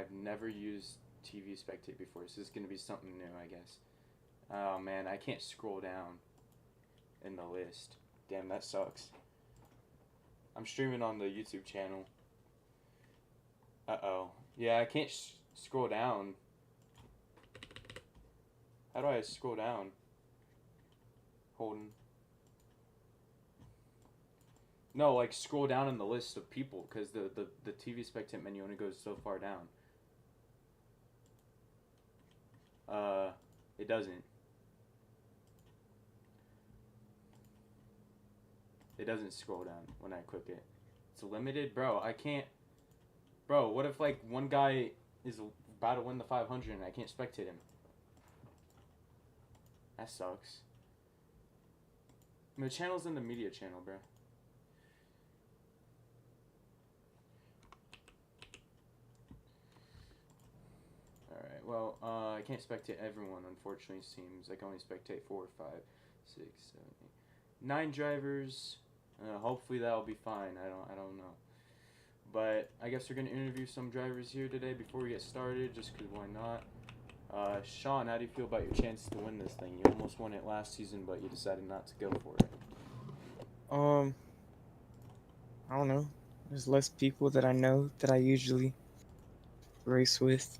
I've never used TV Spectate before, so this is going to be something new, I guess. Oh, man, I can't scroll down in the list. Damn, that sucks. I'm streaming on the YouTube channel. Uh-oh. Yeah, I can't scroll down. How do I scroll down? Holding. No, like scroll down in the list of people, because the TV Spectate menu only goes so far down. It doesn't. It doesn't scroll down when I click it. It's limited? Bro, I can't... Bro, what if, like, one guy is about to win the 500 and I can't spectate him? That sucks. The channel's in the media channel, bro. Alright, well, I can't spectate everyone, unfortunately, it seems. I can only spectate 4, 5, 6, 7, 8, 9 drivers. Hopefully that'll be fine. I don't know. But I guess we're going to interview some drivers here today before we get started, just because why not? Sean, how do you feel about your chances to win this thing? You almost won it last season, but you decided not to go for it. I don't know. There's less people that I know that I usually race with,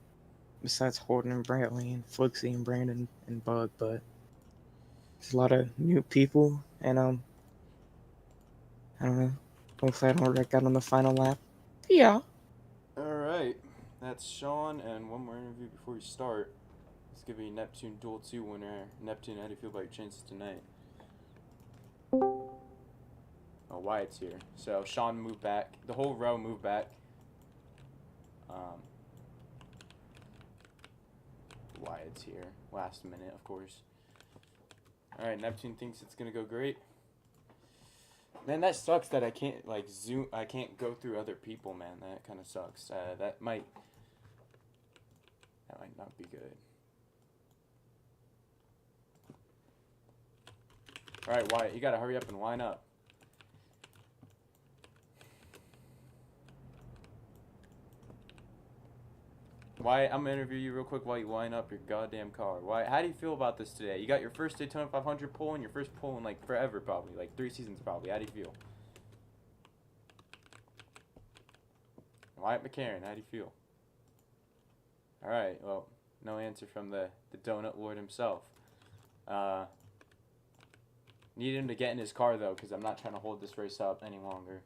besides Holden and Brantley and Flixie and Brandon and Bug, but there's a lot of new people, and I don't know. Hopefully I don't wreck out on the final lap. Yeah. Alright, that's Sean, and one more interview before we start. It's going to be Neptune Duel 2 winner. Neptune, how do you feel about your chances tonight? Oh, Wyatt's here. So Sean moved back. The whole row moved back. Wyatt's here. Last minute, of course. Alright, Neptune thinks it's going to go great. Man, that sucks that I can't, like, zoom. I can't go through other people, man. That kind of sucks. That might not be good. Alright, Wyatt, you got to hurry up and line up. Wyatt, I'm going to interview you real quick while you line up your goddamn car. Wyatt, how do you feel about this today? You got your first Daytona 500 pull and your first pull in, like, forever, probably. Like, 3 seasons, probably. How do you feel? Wyatt McCarron, how do you feel? Alright, well, no answer from the Donut Lord himself. Need him to get in his car, though, because I'm not trying to hold this race up any longer.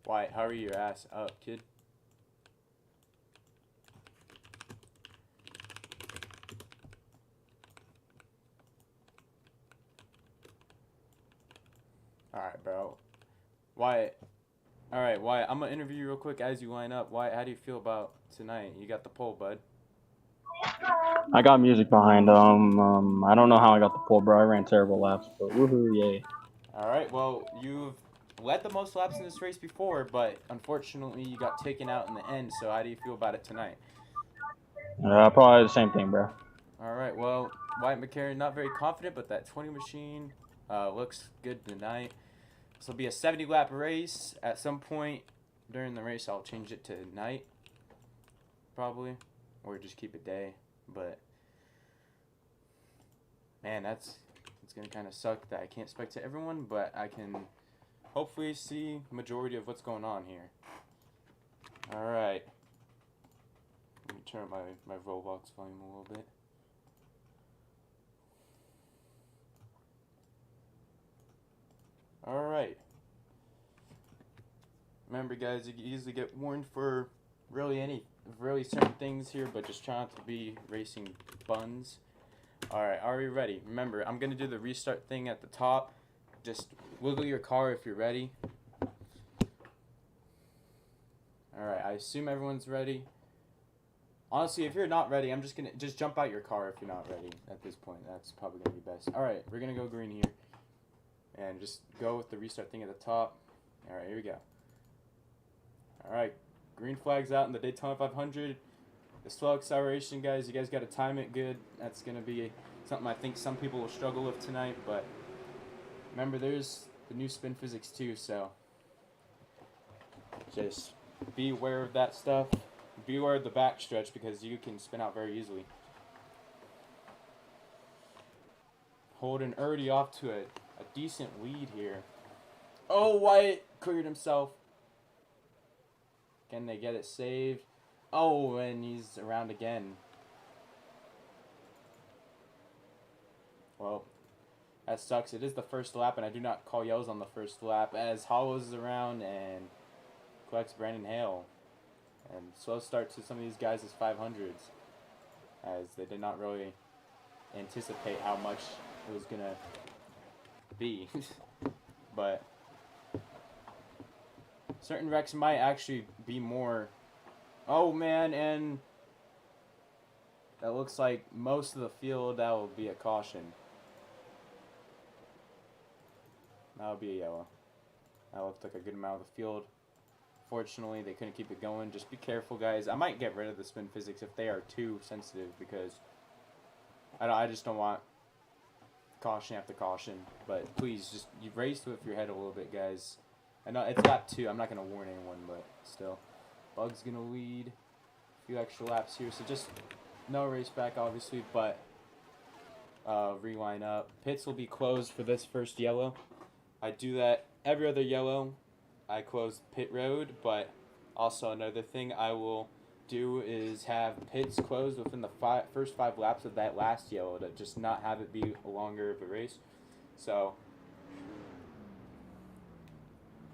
Wyatt, hurry your ass up, kid. Alright, bro. Wyatt. Alright, Wyatt, I'm going to interview you real quick as you line up. Wyatt, how do you feel about tonight? You got the pole, bud. I got music behind. I don't know how I got the pole, bro. I ran terrible laps, but woohoo, yay. Alright, well, you've led the most laps in this race before, but unfortunately you got taken out in the end, so how do you feel about it tonight? Probably the same thing, bro. Alright, well, Wyatt McCarron not very confident, but that 20 machine looks good tonight. This will be a 70-lap race. At some point during the race, I'll change it to night, probably, or just keep it day. But, man, it's going to kind of suck that I can't spectate everyone, but I can hopefully see the majority of what's going on here. Alright. Let me turn my Roblox volume a little bit. Alright. Remember, guys, you can easily get warned for really certain things here, but just try not to be racing buns. Alright, are you ready? Remember, I'm going to do the restart thing at the top. Just wiggle your car if you're ready. Alright, I assume everyone's ready. Honestly, if you're not ready, I'm just going to jump out your car if you're not ready at this point. That's probably going to be best. Alright, we're going to go green here. And just go with the restart thing at the top. Alright, here we go. Alright, green flag's out in the Daytona 500. The slow acceleration, guys, you guys got to time it good. That's going to be something I think some people will struggle with tonight. But remember, there's the new spin physics too, so just be aware of that stuff. Be aware of the back stretch because you can spin out very easily. Holden already off to a decent lead here. Oh, Wyatt cleared himself. Can they get it saved? Oh, and he's around again. Well, that sucks. It is the first lap, and I do not call yells on the first lap as Hollows is around and collects Brandon Hale. And slow start to some of these guys' 500s as they did not really anticipate how much it was going to be. But certain wrecks might actually be more... Oh, man, and that looks like most of the field, that will be a caution. That would be a yellow. That looked like a good amount of the field. Fortunately, they couldn't keep it going. Just be careful, guys. I might get rid of the spin physics if they are too sensitive because I just don't want caution after caution. But please, just you race with your head a little bit, guys. I know it's lap 2. I'm not going to warn anyone, but still. Bug's going to lead a few extra laps here. So just no race back, obviously, but reline up. Pits will be closed for this first yellow. I do that every other yellow. I close pit road, but also another thing I will do is have pits closed within the first 5 laps of that last yellow to just not have it be longer of a race. So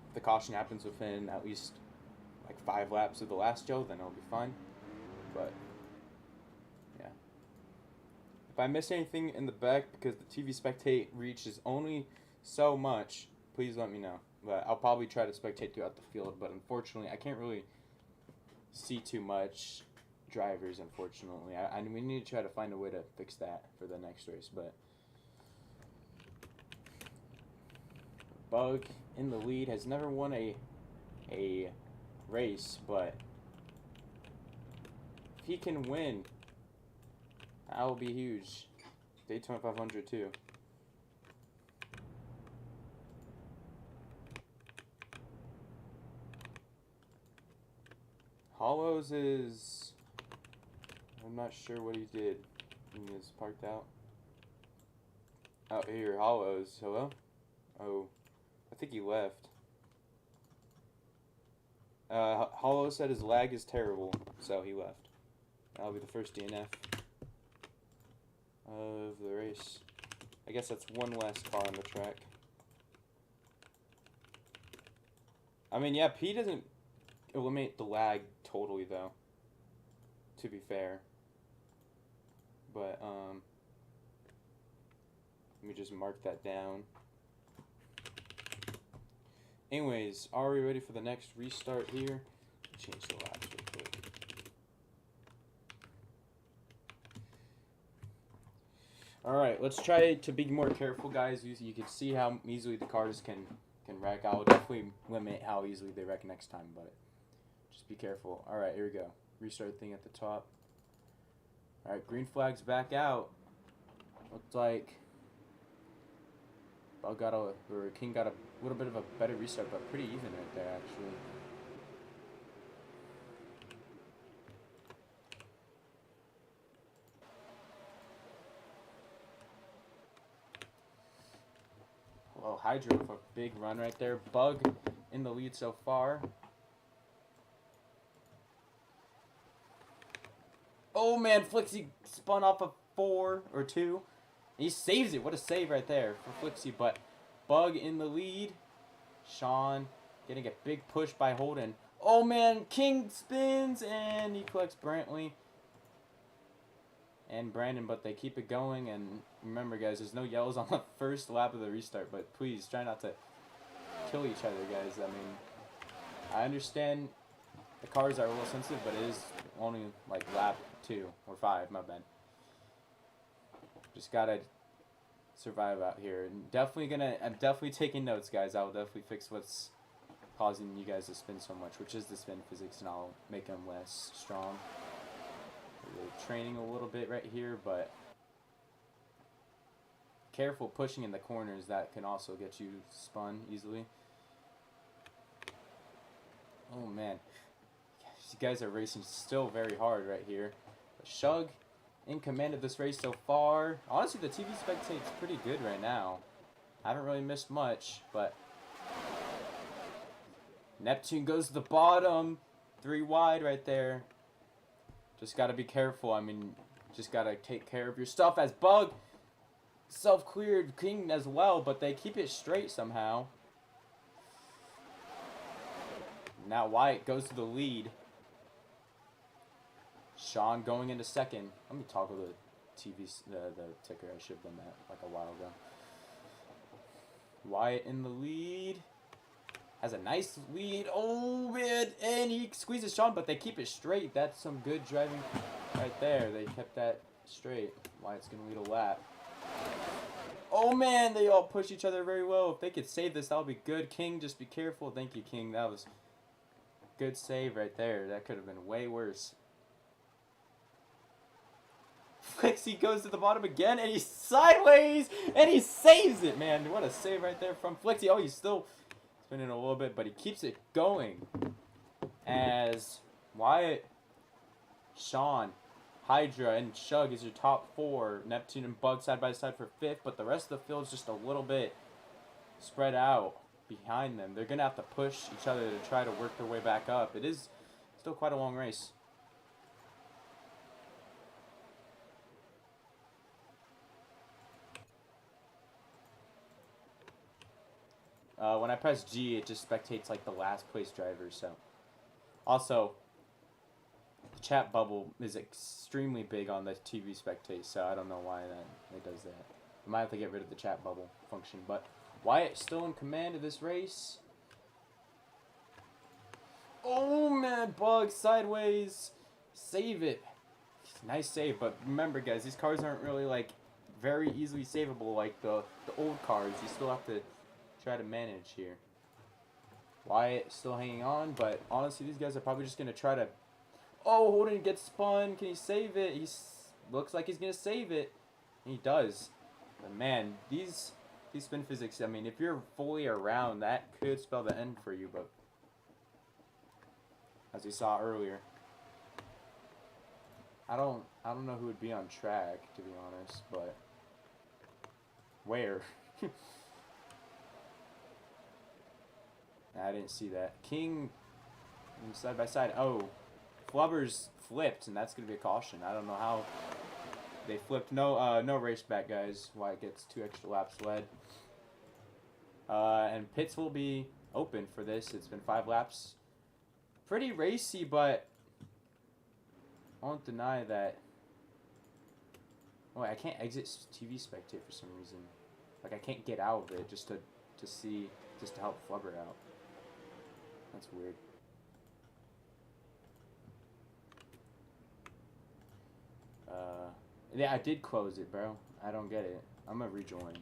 if the caution happens within at least like 5 laps of the last yellow, then it'll be fine. But yeah, if I miss anything in the back because the TV spectate reach is only so much, please let me know. But I'll probably try to spectate throughout the field, but unfortunately I can't really see too much drivers, unfortunately. We need to try to find a way to fix that for the next race. But Bug in the lead has never won a race, but if he can win, that will be huge. Daytona 500 too. Hollows is... I'm not sure what he did. He is parked out. Out here, Hollows. Hello? Oh, I think he left. Hollow said his lag is terrible, so he left. That'll be the first DNF of the race. I guess that's one less car on the track. I mean, yeah, P doesn't eliminate the lag totally, though, to be fair. But, let me just mark that down. Anyways, are we ready for the next restart here? Change the laps real quick. Alright, let's try to be more careful, guys. You can see how easily the cars can wreck. I'll definitely limit how easily they wreck next time, but just be careful. Alright, here we go. Restart thing at the top. Alright, green flag's back out. Looks like King got a little bit of a better restart, but pretty even right there, actually. Well, Hydra with a big run right there. Bug in the lead so far. Oh man, Flixie spun off a 4 or 2. He saves it. What a save right there for Flixie. But Bug in the lead. Sean getting a big push by Holden. Oh man, King spins and he collects Brantley and Brandon, but they keep it going. And remember, guys, there's no yellows on the first lap of the restart, but please try not to kill each other, guys. I mean, I understand the cars are a little sensitive, but it is only like lap 2 or 5, my bad. Just gotta survive out here. And I'm definitely taking notes, guys. I'll definitely fix what's causing you guys to spin so much, which is the spin physics, and I'll make them less strong. We're training a little bit right here, but careful pushing in the corners. That can also get you spun easily. Oh man, These guys are racing still very hard right here. But Shug in command of this race so far. Honestly, the TV spectate's pretty good right now. I haven't really missed much, but Neptune goes to the bottom. 3 wide right there. Just got to be careful. I mean, just got to take care of your stuff as Bug self-cleared King as well, but they keep it straight somehow. Now Wyatt goes to the lead. Sean going into second. Let me toggle the the ticker. I should have done that like a while ago. Wyatt in the lead. Has a nice lead. Oh, man. And he squeezes Sean, but they keep it straight. That's some good driving right there. They kept that straight. Wyatt's going to lead a lap. Oh, man. They all push each other very well. If they could save this, that would be good. King, just be careful. Thank you, King. That was good save right there. That could have been way worse. Flixie goes to the bottom again, and he's sideways, and he saves it, man. What a save right there from Flixie. Oh, he's still spinning a little bit, but he keeps it going. As Wyatt, Sean, Hydra, and Shug is your top 4. Neptune and Bug side by side for 5th, but the rest of the field's just a little bit spread out behind them. They're going to have to push each other to try to work their way back up. It is still quite a long race. When I press G, it just spectates like the last place driver. So, also, the chat bubble is extremely big on the TV spectate. So I don't know why it does that. I might have to get rid of the chat bubble function. But Wyatt still in command of this race. Oh man, Bug sideways, save it. Nice save. But remember, guys, these cars aren't really like very easily savable like the old cars. You still have to try to manage here. Wyatt still hanging on, but honestly, these guys are probably just going to try to... Oh, Holden gets spun. Can he save it? He looks like he's going to save it. And he does. But man, these spin physics, I mean, if you're fully around, that could spell the end for you, but as we saw earlier, I don't know who would be on track, to be honest, but where? I didn't see that. King side by side. Oh, Flubber's flipped, and that's gonna be a caution. I don't know how they flipped. No, no race back, guys. Wyatt gets 2 extra laps led. And pits will be open for this. It's been 5 laps. Pretty racy, but I won't deny that. Oh, I can't exit TV spectate for some reason. Like I can't get out of it just to see, just to help Flubber out. That's weird. Yeah, I did close it, bro. I don't get it. I'm gonna rejoin.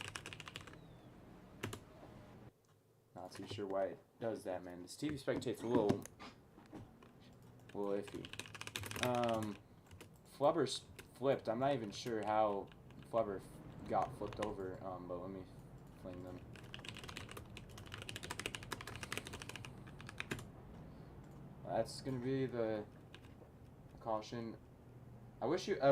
Not too sure why it does that, man. This TV spectate's a little iffy. Flubber's flipped. I'm not even sure how Flubber got flipped over, but let me fling them. That's gonna be the caution. I wish I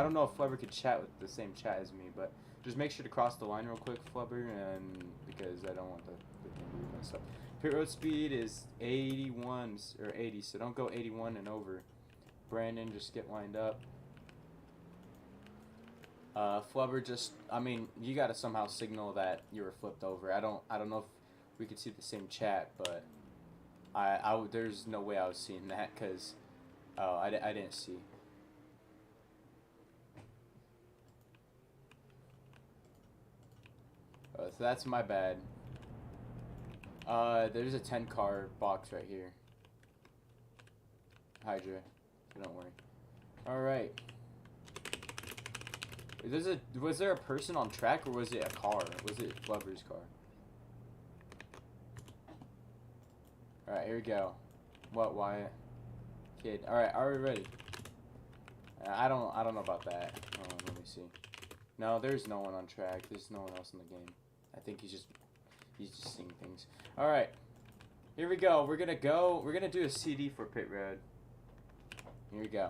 don't know if Flubber could chat with the same chat as me, but just make sure to cross the line real quick, Flubber, and because I don't want the thing to be messed up. Pit road speed is 81 or 80, so don't go 81 and over. Brandon, just get lined up. Flubber, just, I mean, you gotta somehow signal that you were flipped over. I don't know if we could see the same chat, but there's no way I was seeing that, because I didn't see. So that's my bad. There's a 10-car box right here. Hydra, so don't worry. Alright. Was there a person on track, or was it a car? Was it Flubber's car? Alright, here we go. What, Wyatt? Kid. Alright, are we ready? I don't know about that. Let me see. No, there's no one on track. There's no one else in the game. I think he's just seeing things. Alright. Here we go. We're gonna do a CD for pit road. Here we go.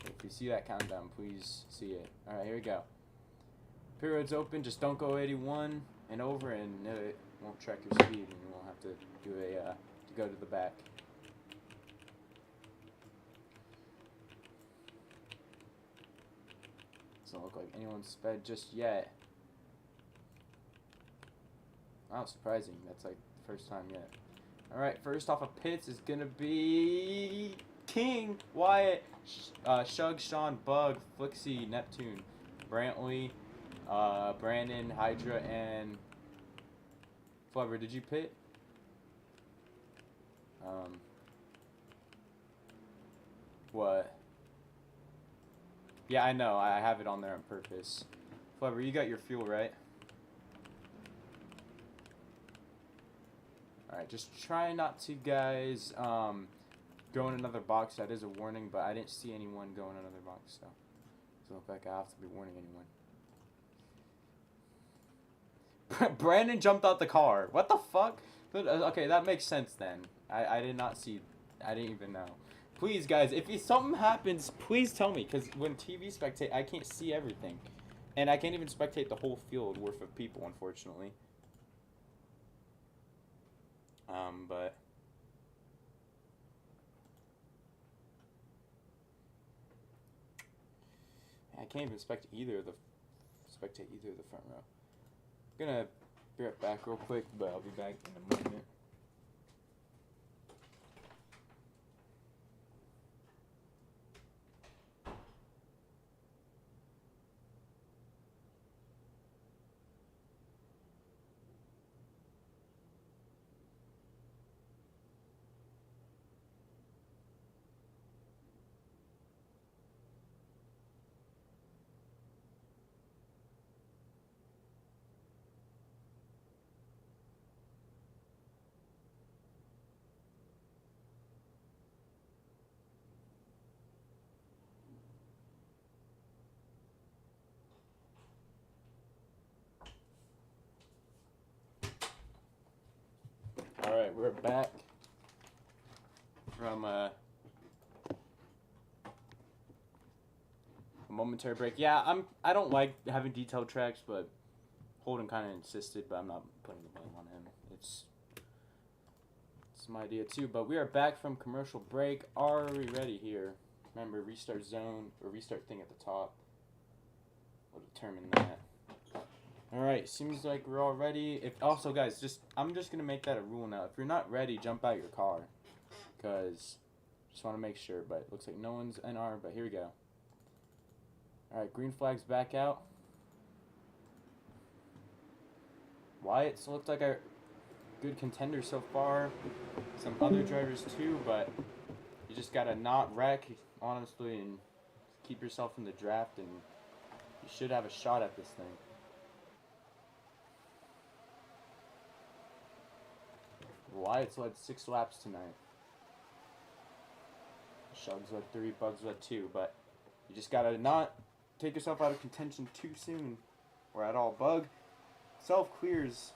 If you see that countdown, please see it. All right, here we go. Pit road's open. Just don't go 81 and over, and it won't track your speed, and you won't have to do to go to the back. Doesn't look like anyone's sped just yet. Wow, surprising. That's like the first time yet. Alright, first off of pits is gonna be King, Wyatt, Shug, Sean, Bug, Flixie, Neptune, Brantley, Brandon, Hydra, and Flubber. Did you pit? What? Yeah, I know. I have it on there on purpose. Flubber, you got your fuel, right? Alright, just try not to, guys, go in another box. That is a warning, but I didn't see anyone go in another box, so it doesn't look like I have to be warning anyone. Brandon jumped out the car. What the fuck? Okay, that makes sense then. I did not see. I didn't even know. Please, guys, if something happens, please tell me, because when TV spectate, I can't see everything. And I can't even spectate the whole field worth of people, unfortunately. But I can't even spectate either of the front row. I'm gonna be right back real quick, but I'll be back in a moment. Alright, we're back from a momentary break. Yeah, I don't like having detailed tracks, but Holden kind of insisted, but I'm not putting the blame on him. It's my idea too. But we are back from commercial break. Are we ready here? Remember, restart zone or restart thing at the top will determine that. Alright, seems like we're all ready. Also, guys, I'm just gonna make that a rule now. If you're not ready, jump out your car, cause just want to make sure. But it looks like no one's NR. But here we go. Alright, green flag's back out. Wyatt's looked like a good contender so far. Some other drivers too, but you just gotta not wreck, honestly, and keep yourself in the draft, and you should have a shot at this thing. Wyatt's led 6 laps tonight. Shug's led 3, Bug's led 2, but you just gotta not take yourself out of contention too soon, or at all. Bug self-clears.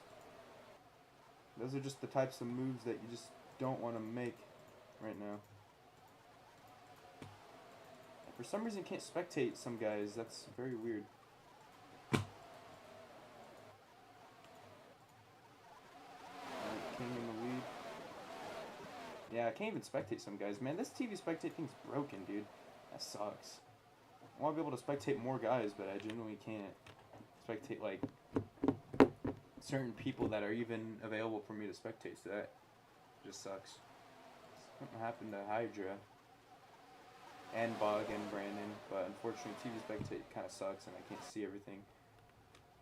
Those are just the types of moves that you just don't want to make right now. For some reason, can't spectate some guys. That's very weird. King in the lead. Yeah, I can't even spectate some guys. Man, this TV spectate thing's broken, dude. That sucks. I want to be able to spectate more guys, but I genuinely can't spectate, like, certain people that are even available for me to spectate, so that just sucks. Something happened to Hydra and Bug and Brandon, but unfortunately TV spectate kind of sucks and I can't see everything.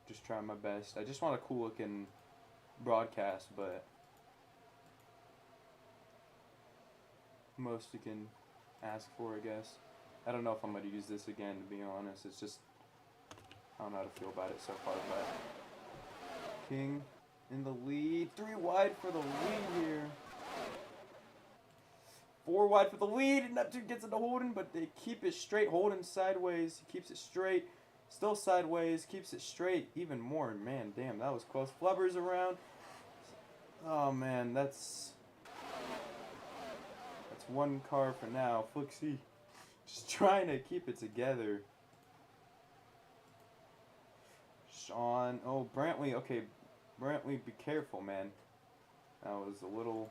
Just trying my best. I just want a cool looking broadcast, but most you can ask for, I guess. I don't know if I'm going to use this again, to be honest. It's just, I don't know how to feel about it so far, but King in the lead. 3 wide for the lead here. 4 wide for the lead. And Neptune gets into Holden, but they keep it straight. Holden sideways. He keeps it straight. Still sideways. Keeps it straight even more. Man, damn, that was close. Flubber's around. Oh man, that's one car for now. Flixie, just trying to keep it together. Sean, oh Brantley, okay, Brantley, be careful, man. That was a little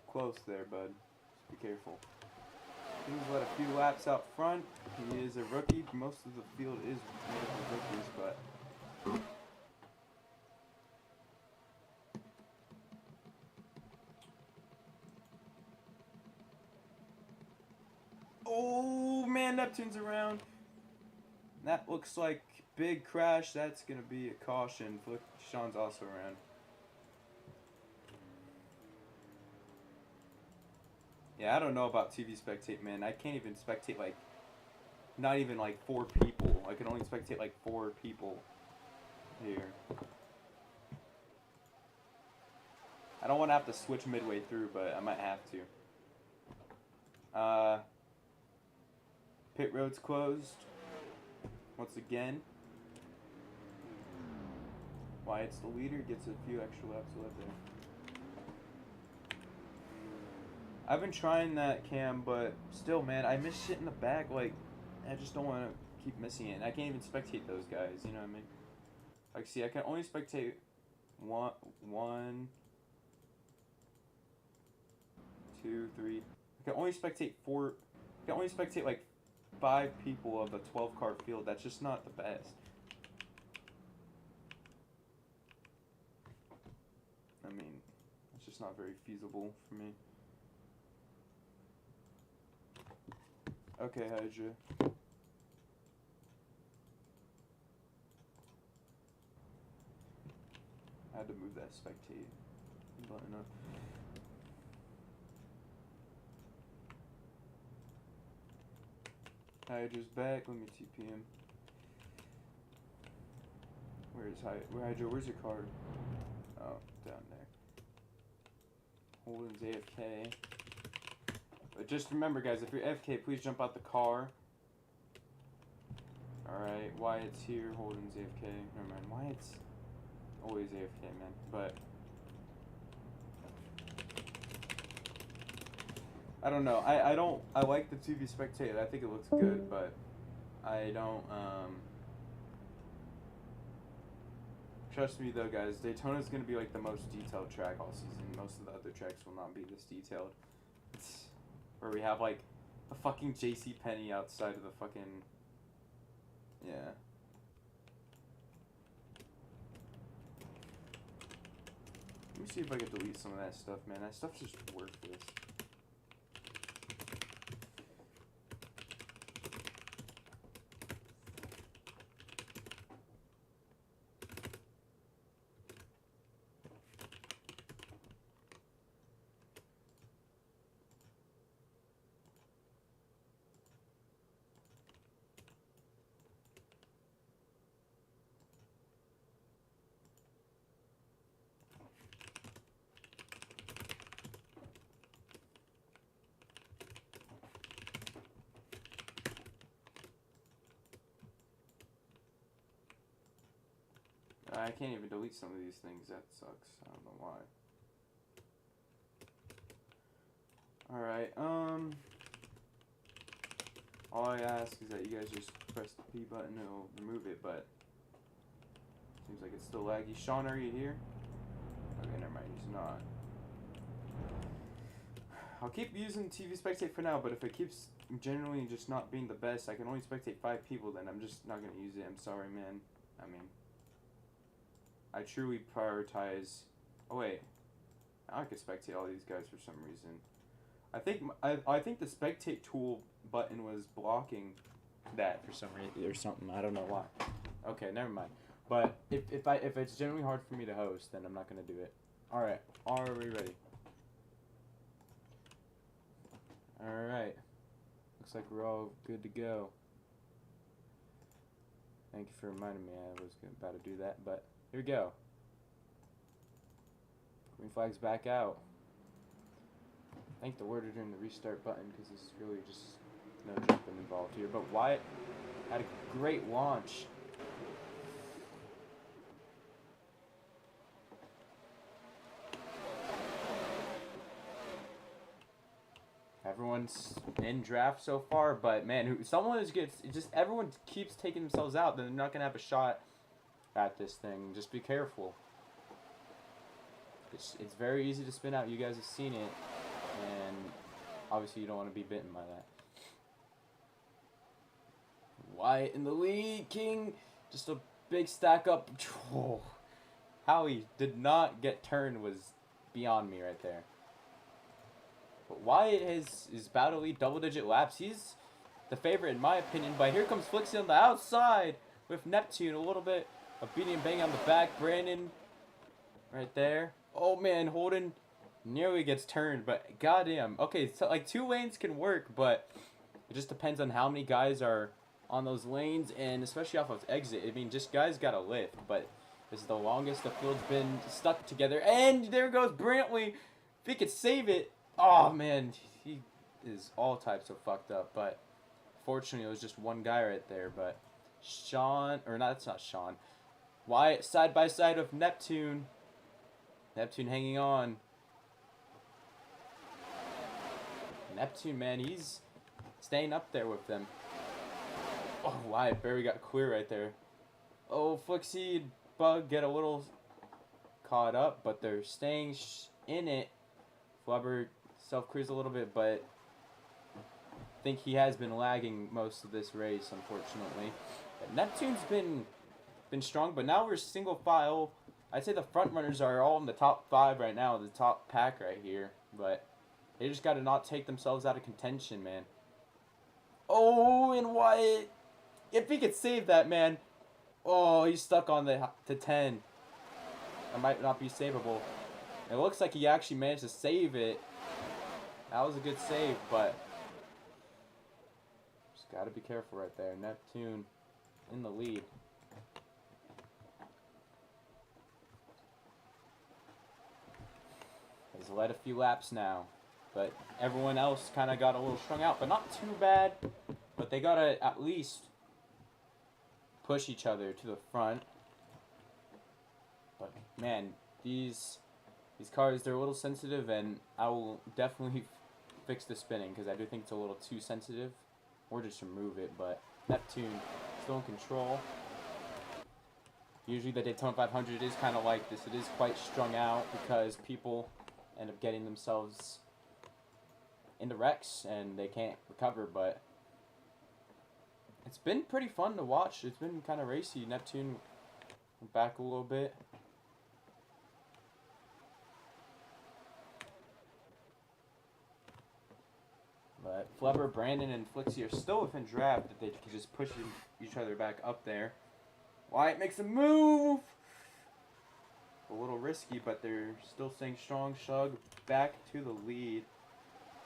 close there, bud. Just be careful. He's led a few laps out front. He is a rookie. Most of the field is made up of rookies, but oh man, Neptune's around. That looks like big crash. That's gonna be a caution. Sean's also around. Yeah, I don't know about TV spectate, man. I can't even spectate like, not even like 4 people. I can only spectate like 4 people here. I don't want to have to switch midway through, but I might have to. Pit road's closed. Once again. Wyatt's the leader, gets a few extra laps left there. I've been trying that, Cam, but still, man, I miss shit in the back. Like, I just don't want to keep missing it. And I can't even spectate those guys, you know what I mean? Like, see, I can only spectate one, 2, 3. I can only spectate 4. I can only spectate like 5 people of a 12-car field. That's just not the best. I mean, it's just not very feasible for me. Okay, Hydra. I had to move that spectate button up. Hydra's back. Let me TP him. Where's Hydra? Where's your card? Oh, down there. Holden's AFK. But just remember, guys, if you're AFK, please jump out the car. Alright, Wyatt's here. Holden's AFK. Never mind. Wyatt's always AFK, man. But I don't know. I like the TV spectator. I think it looks good, but I don't trust me though, guys. Daytona's gonna be like the most detailed track all season. Most of the other tracks will not be this detailed. It's where we have like a fucking JC Penney outside of the fucking, yeah. Let me see if I can delete some of that stuff, man. That stuff's just worthless. I can't even delete some of these things. That sucks. I don't know why. Alright, all I ask is that you guys just press the P button and it'll remove it, but seems like it's still laggy. Sean, are you here? Okay, never mind, he's not. I'll keep using TV Spectate for now, but if it keeps generally just not being the best, I can only spectate 5 people, then I'm just not going to use it. I'm sorry, man. I mean, I truly prioritize. Oh wait, I can spectate all these guys for some reason. I think the spectate tool button was blocking that for some reason or something. I don't know why. Okay, never mind. But if it's generally hard for me to host, then I'm not gonna do it. All right, are we ready? All right. Looks like we're all good to go. Thank you for reminding me. I was about to do that, but here we go. Green flag's back out. Thank the word during the restart button because it's really just no jumping involved here. But Wyatt had a great launch. everyone's in draft so far, but man, everyone keeps taking themselves out, then they're not gonna have a shot at this thing. Just be careful. It's very easy to spin out. You guys have seen it, and obviously you don't want to be bitten by that. Wyatt in the lead, King. Just a big stack up. Oh, how he did not get turned was beyond me right there. But Wyatt is about to lead double-digit laps. He's the favorite in my opinion. But here comes Flixie on the outside with Neptune. A little bit of beating and banging on the back. Brandon right there. Oh man, Holden nearly gets turned, but goddamn. Okay, so like 2 lanes can work, but it just depends on how many guys are on those lanes, and especially off of exit. I mean, just guys gotta lift, but this is the longest the field's been stuck together. And there goes Brantley. If he could save it. Oh man, he is all types of fucked up, but fortunately it was just one guy right there. But that's not Sean. Wyatt side by side with Neptune. Neptune hanging on. Neptune, man, he's staying up there with them. Oh, Wyatt barely got clear right there. Oh, Flixie, Bug get a little caught up, but they're staying in it. Flubber self-clears a little bit, but I think he has been lagging most of this race, unfortunately. But Neptune's been strong, but now we're single file. I'd say the front runners are all in the top 5 right now, the top pack right here. But they just got to not take themselves out of contention, man. Oh, and Wyatt, if he could save that, man. Oh, he's stuck on the 10. That might not be savable. It looks like he actually managed to save it. That was a good save, but just got to be careful right there. Neptune in the lead. He's led a few laps now, but everyone else kind of got a little strung out, but not too bad. But they got to at least push each other to the front. But man, these cars, they're a little sensitive, and I will definitely fix the spinning because I do think it's a little too sensitive, or just remove it. But Neptune still in control. Usually the Daytona 500 is kind of like this. It is quite strung out because people end up getting themselves into wrecks and they can't recover, but it's been pretty fun to watch. It's been kind of racy. Neptune went back a little bit. But Flubber, Brandon, and Flixie are still within draft if they can just push each other back up there. Wyatt makes a move! A little risky, but they're still staying strong. Shug back to the lead.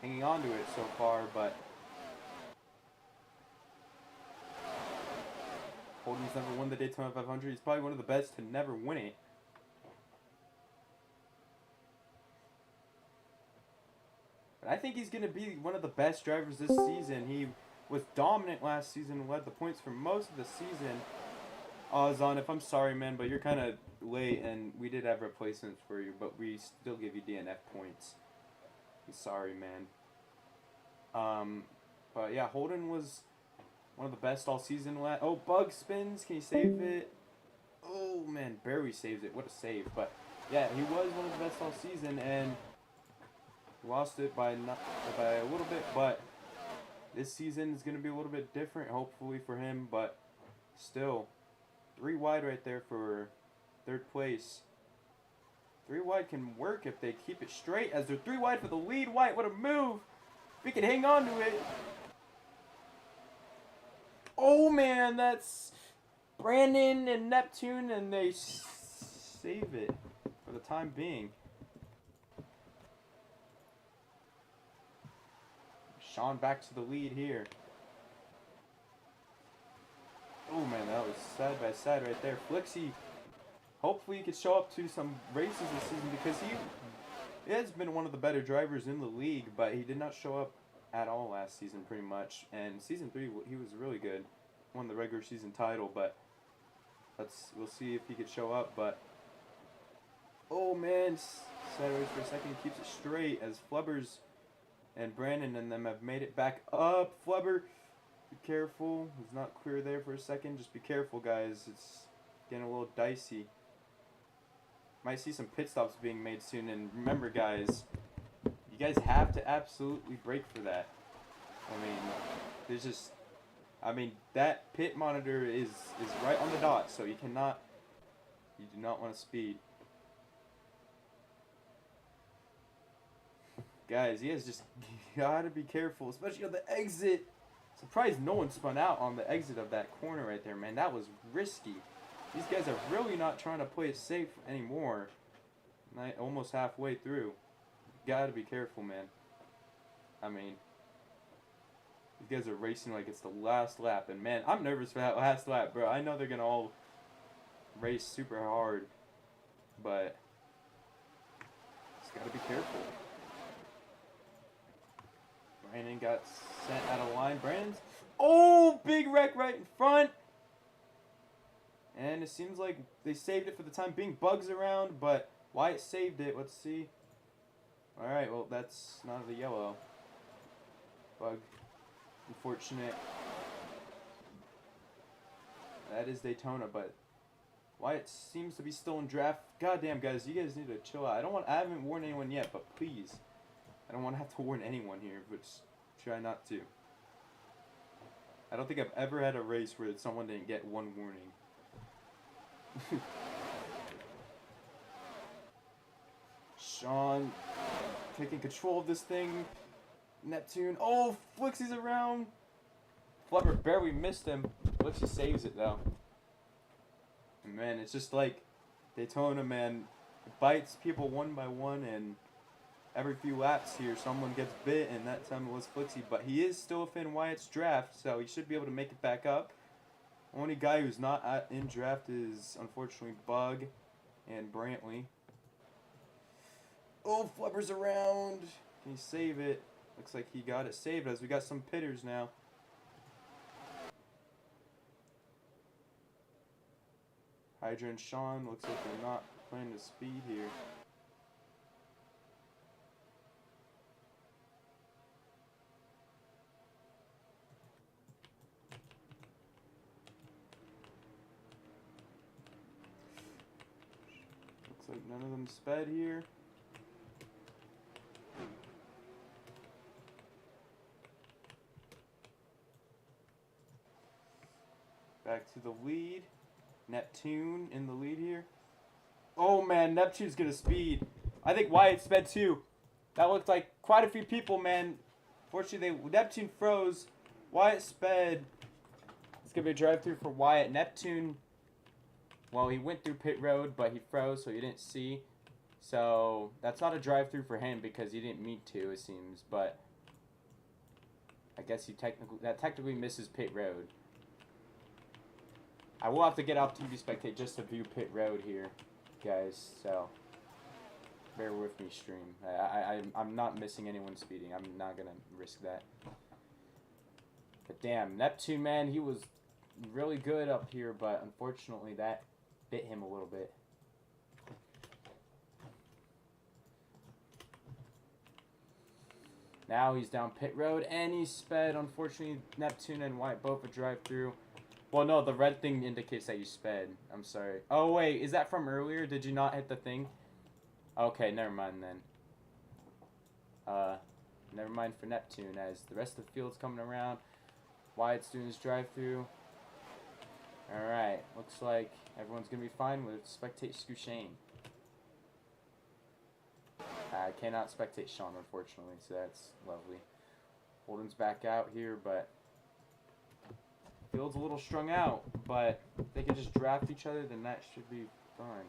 Hanging on to it so far, but Holden's never won the Daytona 500. He's probably one of the best to never win it. But I think he's going to be one of the best drivers this season. He was dominant last season, led the points for most of the season. Zon, if I'm sorry, man, but you're kind of late, and we did have replacements for you, but we still give you DNF points. I'm sorry, man. But yeah, Holden was one of the best all season. Oh, Bug spins. Can he save it? Oh, man, barely saves it. What a save. But yeah, he was one of the best all season, and lost it by a little bit, but this season is going to be a little bit different, hopefully, for him, but still, 3 wide right there for 3rd place. 3 wide can work if they keep it straight, as they're 3 wide for the lead. Wyatt, what a move! If he can hang on to it. Oh, man, that's Brandon and Neptune, and they save it for the time being. Sean back to the lead here. Oh man, that was side by side right there. Flixie, hopefully he could show up to some races this season because he has been one of the better drivers in the league, but he did not show up at all last season pretty much. And season 3 he was really good. Won the regular season title, but we'll see if he could show up. But oh man, sideways for a second, keeps it straight as Flubber's And Brandon and them have made it back up. Flubber, be careful. It's not clear there for a second. Just be careful, guys. It's getting a little dicey. Might see some pit stops being made soon. And remember, guys, you guys have to absolutely brake for that. I mean, there's just... I mean, that pit monitor is right on the dot, so you cannot... You do not want to speed. Guys, you guys just gotta be careful, especially on the exit. Surprised no one spun out on the exit of that corner right there, man. That was risky. These guys are really not trying to play it safe anymore. Almost halfway through. Gotta be careful, man. I mean, these guys are racing like it's the last lap. And, man, I'm nervous for that last lap, bro. I know they're gonna all race super hard. But, just gotta be careful. Brandon got sent out of line. Brandon's... Oh, big wreck right in front. And it seems like they saved it for the time being. Bugs around, but Wyatt saved it. Let's see. Alright, well, that's not the yellow. Bug. Unfortunate. That is Daytona, but Wyatt seems to be still in draft. Goddamn, guys, you guys need to chill out. I haven't warned anyone yet, but please. I don't want to have to warn anyone here, but just try not to. I don't think I've ever had a race where someone didn't get one warning. Sean taking control of this thing. Neptune. Oh, Flixie's around. Flubber barely missed him. Flixie saves it, though. And, man, it's just like Daytona, man. It bites people one by one, and every few laps here, someone gets bit, and that time it was Flixie. But he is still within Wyatt's draft, so he should be able to make it back up. Only guy who's not in draft is, unfortunately, Bug and Brantley. Oh, Flubber's around. Can he save it? Looks like he got it saved as we got some pitters now. Hydra and Sean, looks like they're not playing the speed here. Looks like none of them sped here. Back to the lead. Neptune in the lead here. Oh man, Neptune's gonna speed. I think Wyatt sped too. That looked like quite a few people, man. Fortunately, Neptune froze. Wyatt sped. It's gonna be a drive-through for Wyatt. Neptune, well, he went through pit road, but he froze, so he didn't see. So that's not a drive-through for him because he didn't mean to, it seems. But I guess he technically misses pit road. I will have to get off TV Spectate just to view pit road here, guys, so bear with me, stream. I'm not missing anyone speeding. I'm not going to risk that. But damn, Neptune, man, he was really good up here, but unfortunately that bit him a little bit. Now he's down pit road, and he sped. Unfortunately, Neptune and White both a drive-through. Well, no, the red thing indicates that you sped. I'm sorry. Oh, wait, is that from earlier? Did you not hit the thing? Okay, never mind then. Never mind for Neptune, as the rest of the field's coming around. Wyatt's doing his drive-through. Alright, looks like everyone's going to be fine with Spectate Scushane. I cannot spectate Sean, unfortunately, so that's lovely. Holden's back out here, but field's a little strung out, but if they can just draft each other, then that should be fine.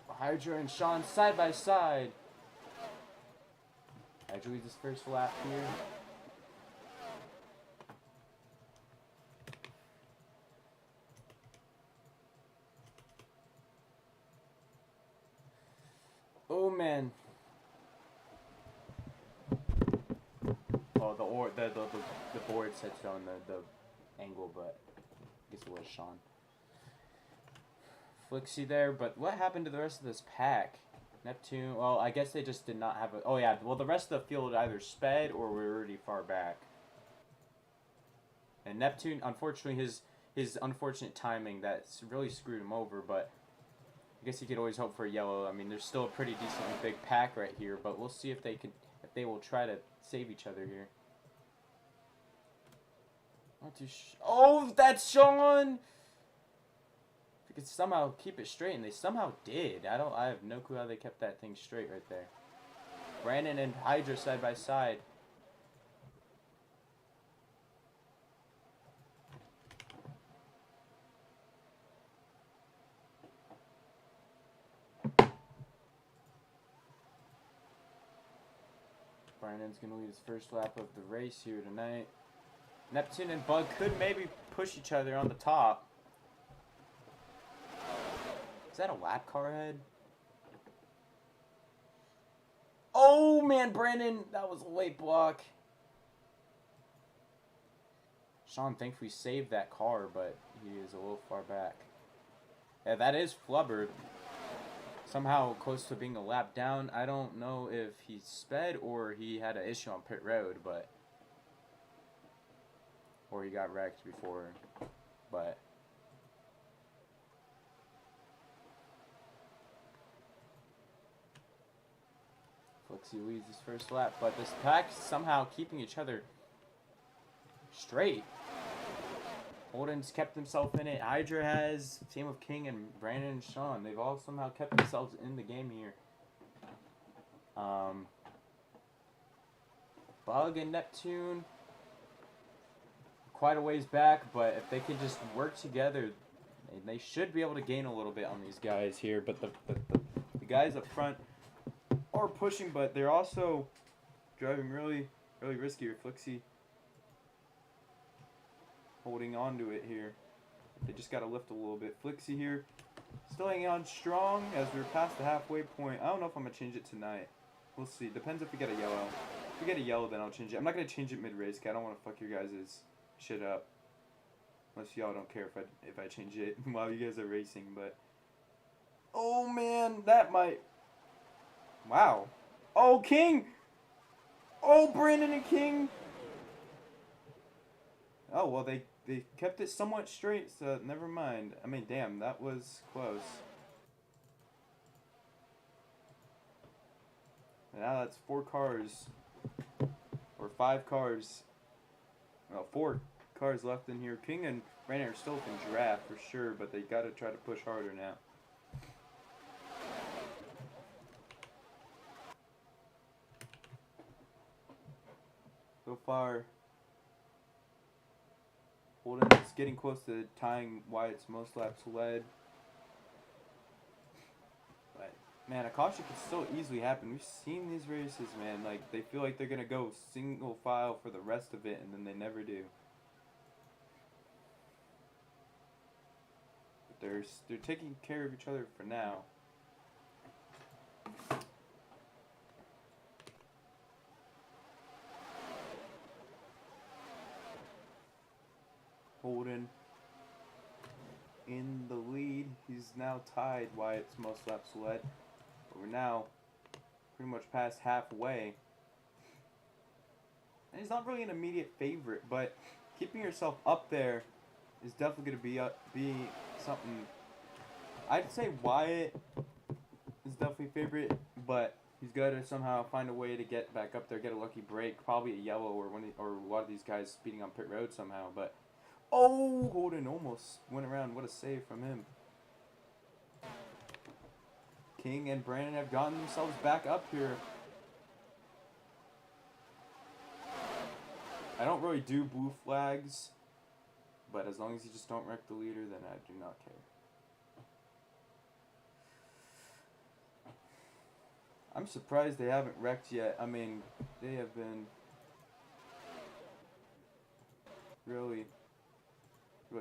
Hydra and Sean side by side. Hydra leads his first lap here. man. Oh, the board said so in the angle, but I guess it was Sean. Flixie there, but what happened to the rest of this pack? Neptune, well, I guess they just did not have a... Oh, yeah, well, the rest of the field either sped or were already far back. And Neptune, unfortunately, his unfortunate timing, that's really screwed him over, but I guess he could always hope for a yellow. I mean, there's still a pretty decently big pack right here, but we'll see if they will try to save each other here. Not too oh, that's Sean! If they could somehow keep it straight, and they somehow did. I have no clue how they kept that thing straight right there. Brandon and Hydra side by side. Brandon's going to lead his first lap of the race here tonight. Neptune and Bug could maybe push each other on the top. Is that a lap car ahead? Oh, man, Brandon. That was a late block. Sean thankfully saved that car, but he is a little far back. Yeah, that is flubbered. Somehow close to being a lap down. I don't know if he sped or he had an issue on pit road, but... Or he got wrecked before, but... Flixie leads his first lap, but this pack somehow keeping each other straight. Holden's kept himself in it. Hydra has. Same with King and Brandon and Sean. They've all somehow kept themselves in the game here. Bug and Neptune. Quite a ways back, but if they can just work together, they should be able to gain a little bit on these guys here. But the guys up front are pushing, but they're also driving really, really risky. Flixie holding on to it here. They just got to lift a little bit. Flixie here still hanging on strong as we're past the halfway point. I don't know if I'm going to change it tonight. We'll see. Depends if we get a yellow. If we get a yellow, then I'll change it. I'm not going to change it mid-race, because I don't want to fuck your guys' shit up. Unless y'all don't care if I change it while you guys are racing, but... Oh, man, that might... Wow. Oh, King! Oh, Brandon and King! Oh, well, they kept it somewhat straight, so never mind. I mean, damn, that was close. Now that's 4 cars. Or 5 cars. Well, 4 cars left in here. King and Brandon are still in draft for sure, but they gotta try to push harder now. So far, Holden's getting close to tying Wyatt's most laps led. But, man, a caution could still easily happen. We've seen these races, man. Like, they feel like they're going to go single file for the rest of it, and then they never do. But they're taking care of each other for now. Holden in the lead. He's now tied Wyatt's most laps led. But we're now pretty much past halfway. And he's not really an immediate favorite, but keeping yourself up there is definitely going to be something. I'd say Wyatt is definitely favorite, but he's got to somehow find a way to get back up there, get a lucky break, probably a yellow or a lot of these guys speeding on pit road somehow, but oh, Holden almost went around. What a save from him. King and Brandon have gotten themselves back up here. I don't really do blue flags, but as long as you just don't wreck the leader, then I do not care. I'm surprised they haven't wrecked yet. I mean, they have been really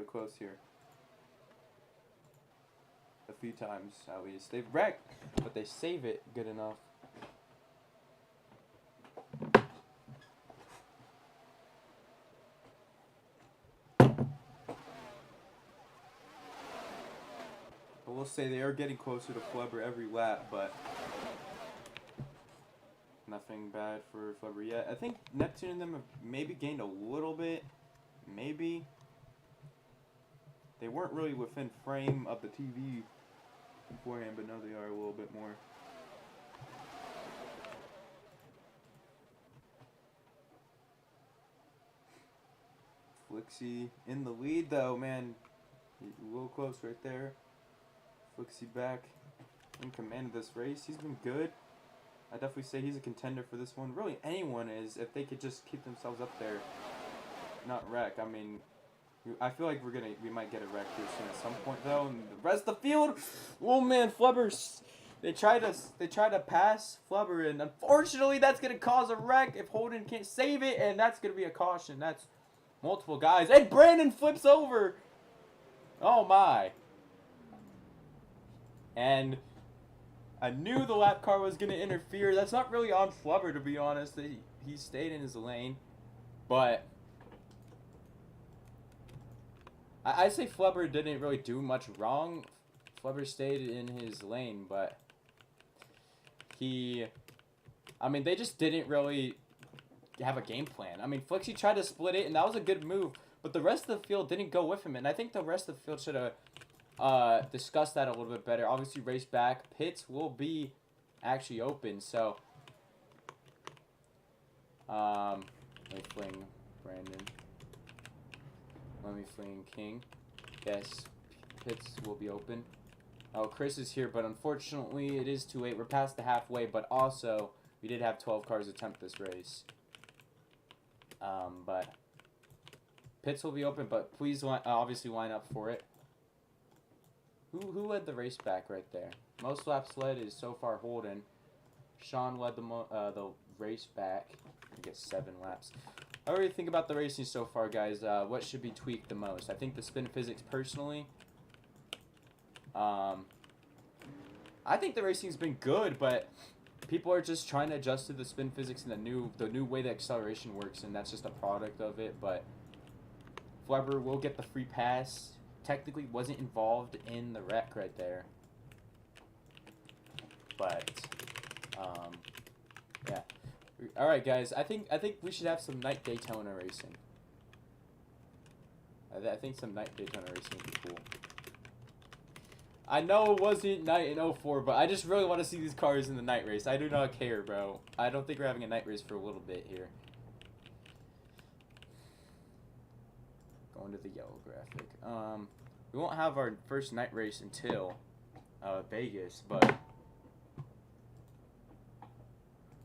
close here. A few times, at least. They've wrecked, but they save it good enough. I will say they are getting closer to Flubber every lap, but nothing bad for Flubber yet. I think Neptune and them have maybe gained a little bit. Maybe. They weren't really within frame of the TV beforehand, but now they are a little bit more. Flixie in the lead though, man. A little close right there. Flixie back in command of this race. He's been good. I definitely say he's a contender for this one. Really, anyone is if they could just keep themselves up there, not wreck. I mean, I feel like we might get a wreck here soon at some point though. And the rest of the field, oh man, Flubbers. They try to pass Flubber, and unfortunately that's gonna cause a wreck if Holden can't save it, and that's gonna be a caution. That's multiple guys, and Brandon flips over. Oh my. And I knew the lap car was going to interfere. That's not really on Flubber, to be honest. He stayed in his lane. But I say Flubber didn't really do much wrong. Flubber stayed in his lane, but I mean, they just didn't really have a game plan. I mean, Flixie tried to split it, and that was a good move. But the rest of the field didn't go with him, and I think the rest of the field should have discuss that a little bit better. Obviously, race back. Pits will be actually open, so let me fling Brandon. Let me fling King. Yes, pits will be open. Oh, Chris is here, but unfortunately, it is too late. We're past the halfway, but also, we did have 12 cars attempt this race. But pits will be open, but please obviously line up for it. Who led the race back right there? Most laps led is so far Holden. Sean led the race back. I guess 7 laps. How do you think about the racing so far, guys? What should be tweaked the most? I think the spin physics personally. I think the racing's been good, but people are just trying to adjust to the spin physics and the new way the acceleration works, and that's just a product of it. But Flubber will get the free pass. Technically wasn't involved in the wreck right there, but yeah. All right, guys. I think we should have some night Daytona racing. I think some night Daytona racing would be cool. I know it wasn't night in 04, but I just really want to see these cars in the night race. I do not care, bro. I don't think we're having a night race for a little bit here. Going to the yellow graphic. We won't have our first night race until Vegas, but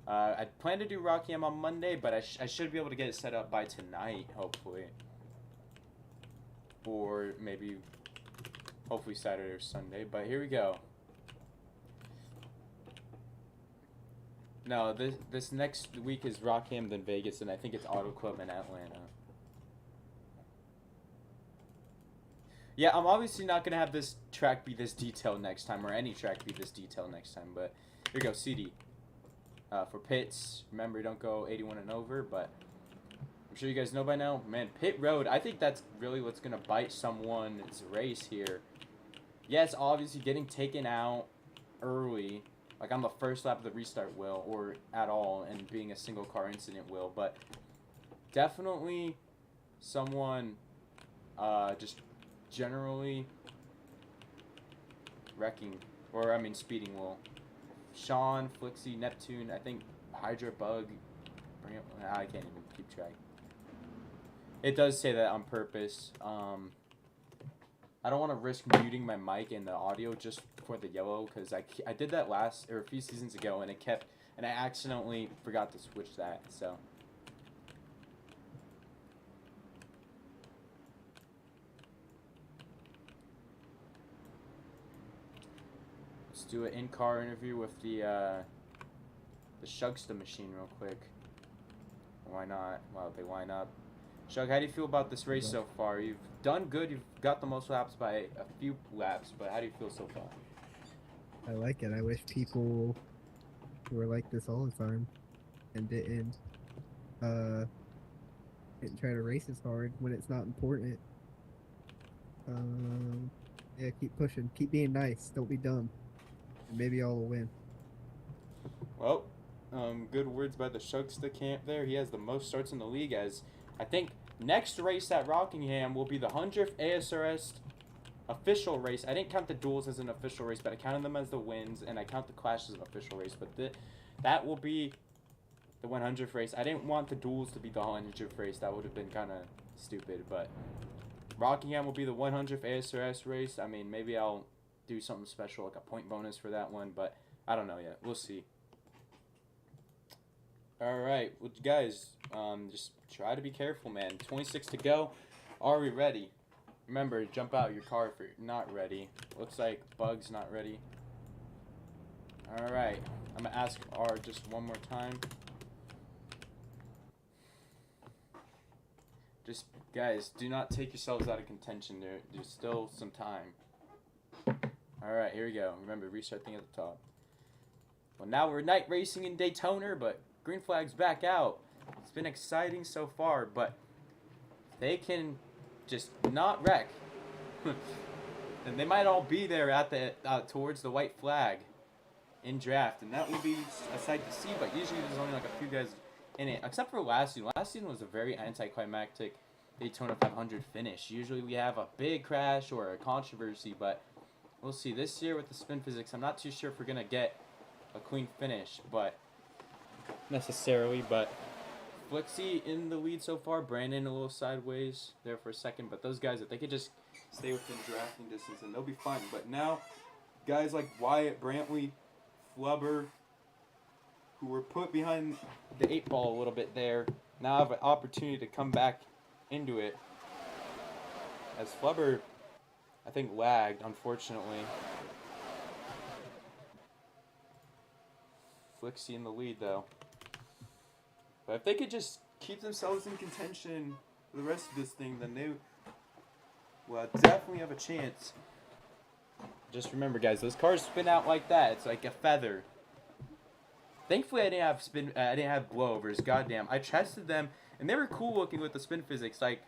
I plan to do Rockham on Monday, but I should be able to get it set up by tonight, hopefully. Or maybe, hopefully Saturday or Sunday, but here we go. No, this next week is Rockham, then Vegas, and I think it's Auto Club in Atlanta. Yeah, I'm obviously not going to have this track be this detailed next time, or any track be this detailed next time, but here we go, CD. For pits, remember, don't go 81 and over, but I'm sure you guys know by now. Man, pit road, I think that's really what's going to bite someone's race here. Yes, obviously getting taken out early, like on the first lap of the restart will, or at all, and being a single car incident will, but definitely someone just generally wrecking, or I mean speeding will. Sean, Flixie, Neptune, I think Hydra Bug, I can't even keep track. It does say that on purpose. I don't want to risk muting my mic and the audio just for the yellow, because I did that a few seasons ago, and I accidentally forgot to switch that, so. Let's do an in-car interview with the Shugsta machine real quick. Why not? Wow, they line up. Shug, how do you feel about this race so far? You've done good. You've got the most laps by a few laps, but how do you feel so far? I like it. I wish people were like this all the time and didn't try to race as hard when it's not important. Yeah, keep pushing, keep being nice, don't be dumb, and maybe y'all will win. Well, good words by the Shugsta camp there. He has the most starts in the league, as I think next race at Rockingham will be the 100th ASRS official race. I didn't count the duels as an official race, but I counted them as the wins, and I count the clashes as an official race. But that will be the 100th race. I didn't want the duels to be the 100th race. That would have been kind of stupid, but Rockingham will be the 100th ASRS race. I mean, maybe I'll do something special, like a point bonus for that one, but I don't know yet. We'll see. All right, well, guys, just try to be careful, man. 26 to go. Are we ready? Remember, jump out of your car if you're not ready. Looks like Bug's not ready. All right, I'm gonna ask R just one more time. Just, guys, do not take yourselves out of contention. There's still some time. All right, here we go. Remember, restart thing at the top. Well, now we're night racing in Daytona, but green flag's back out. It's been exciting so far, but they can just not wreck. And they might all be there at the towards the white flag in draft, and that would be a sight to see. But usually there's only like a few guys in it, except for last season. Last season was a very anticlimactic Daytona 500 finish. Usually we have a big crash or a controversy, but we'll see. This year with the spin physics, I'm not too sure if we're gonna get a clean finish, but Flixie in the lead so far. Brandon a little sideways there for a second, but those guys, if they could just stay within drafting distance, and they'll be fine. But now, guys like Wyatt, Brantley, Flubber, who were put behind the 8-ball a little bit there, now have an opportunity to come back into it. As Flubber, I think, lagged, unfortunately. Flixie in the lead, though. But if they could just keep themselves in contention for the rest of this thing, then they will definitely have a chance. Just remember, guys, those cars spin out like that. It's like a feather. Thankfully, I didn't have blowovers. Goddamn, I tested them, and they were cool looking with the spin physics, like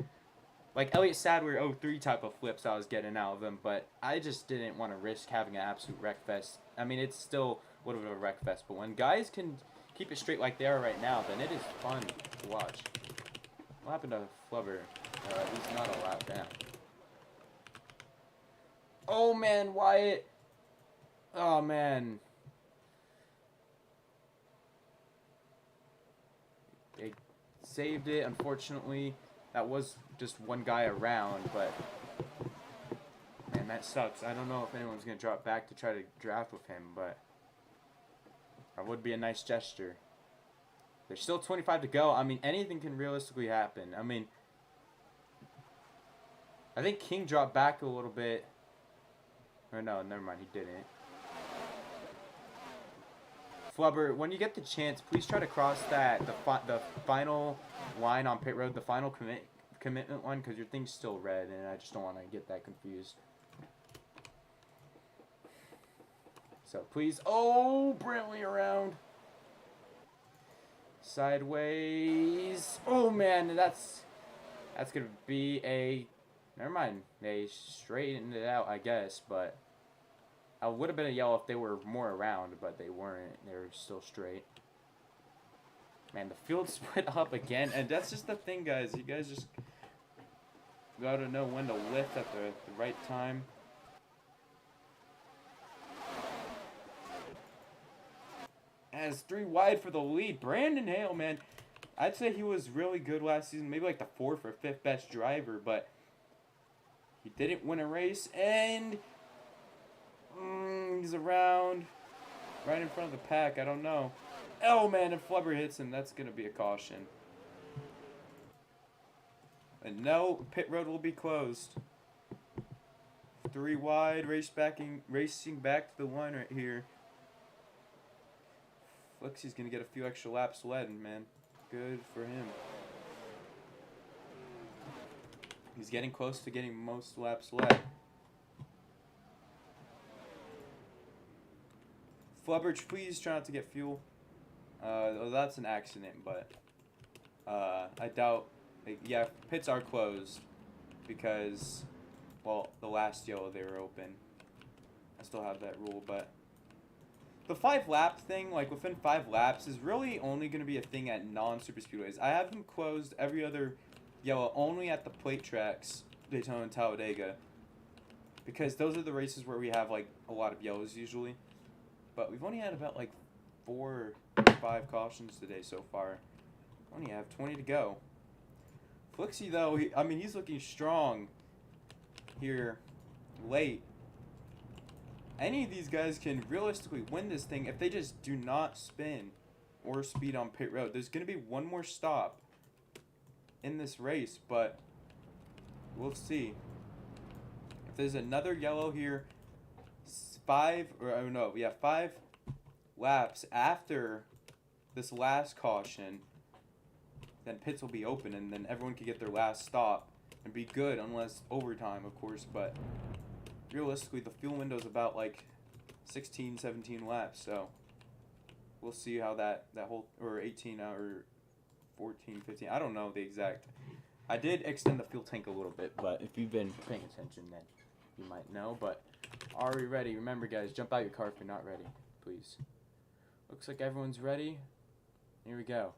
Elliott Sadler 03 type of flips I was getting out of them. But I just didn't want to risk having an absolute wreck fest. I mean, it's still a little bit of a wreck fest, but when guys can keep it straight like they are right now, then it is fun to watch. What happened to Flubber? He's not a lap down. Oh man, Wyatt. Oh man. They saved it. Unfortunately, that was just one guy around, but man, that sucks. I don't know if anyone's gonna drop back to try to draft with him, but that would be a nice gesture. There's still 25 to go. I mean, anything can realistically happen. I mean, I think King dropped back a little bit. Or no, never mind, he didn't. Flubber, when you get the chance, please try to cross the final line on pit road, the final commitment line, because your thing's still red, and I just don't want to get that confused. So please, oh, Brantley around. Sideways. Oh man, that's gonna be a, never mind. They straightened it out, I guess, but it would have been a yellow if they were more around, but they weren't. They were still straight. Man, the field split up again, and that's just the thing, guys. You guys just gotta know when to lift at the right time. As 3 wide for the lead. Brandon Hale, man, I'd say he was really good last season. Maybe like the 4th or 5th best driver, but he didn't win a race, and he's around right in front of the pack. I don't know. Oh, man, if Flubber hits him, that's going to be a caution. And no, pit road will be closed. 3 wide, racing back to the line right here. Flixie's going to get a few extra laps led, man. Good for him. He's getting close to getting most laps led. Flubber, please try not to get fuel. Well, that's an accident, but I doubt. Like, yeah, pits are closed because, well, the last yellow they were open. I still have that rule, but the 5-lap thing, like within 5 laps, is really only going to be a thing at non-super speedways. I have them closed every other yellow only at the plate tracks, Daytona and Talladega, because those are the races where we have like a lot of yellows usually. But we've only had about like 4 or 5 cautions today so far. Only have 20 to go. Flixie though, he's looking strong here late. Any of these guys can realistically win this thing if they just do not spin or speed on pit road. There's going to be one more stop in this race, but we'll see. If there's another yellow here, 5 laps after this last caution, then pits will be open and then everyone can get their last stop and be good, unless overtime, of course. But realistically, the fuel window is about like 16, 17 laps, so we'll see how that whole, or 18 or 14, 15, I don't know the exact. I did extend the fuel tank a little bit, but if you've been paying attention, then you might know. But are we ready? Remember, guys, jump out your car if you're not ready, please. Looks like everyone's ready. Here we go.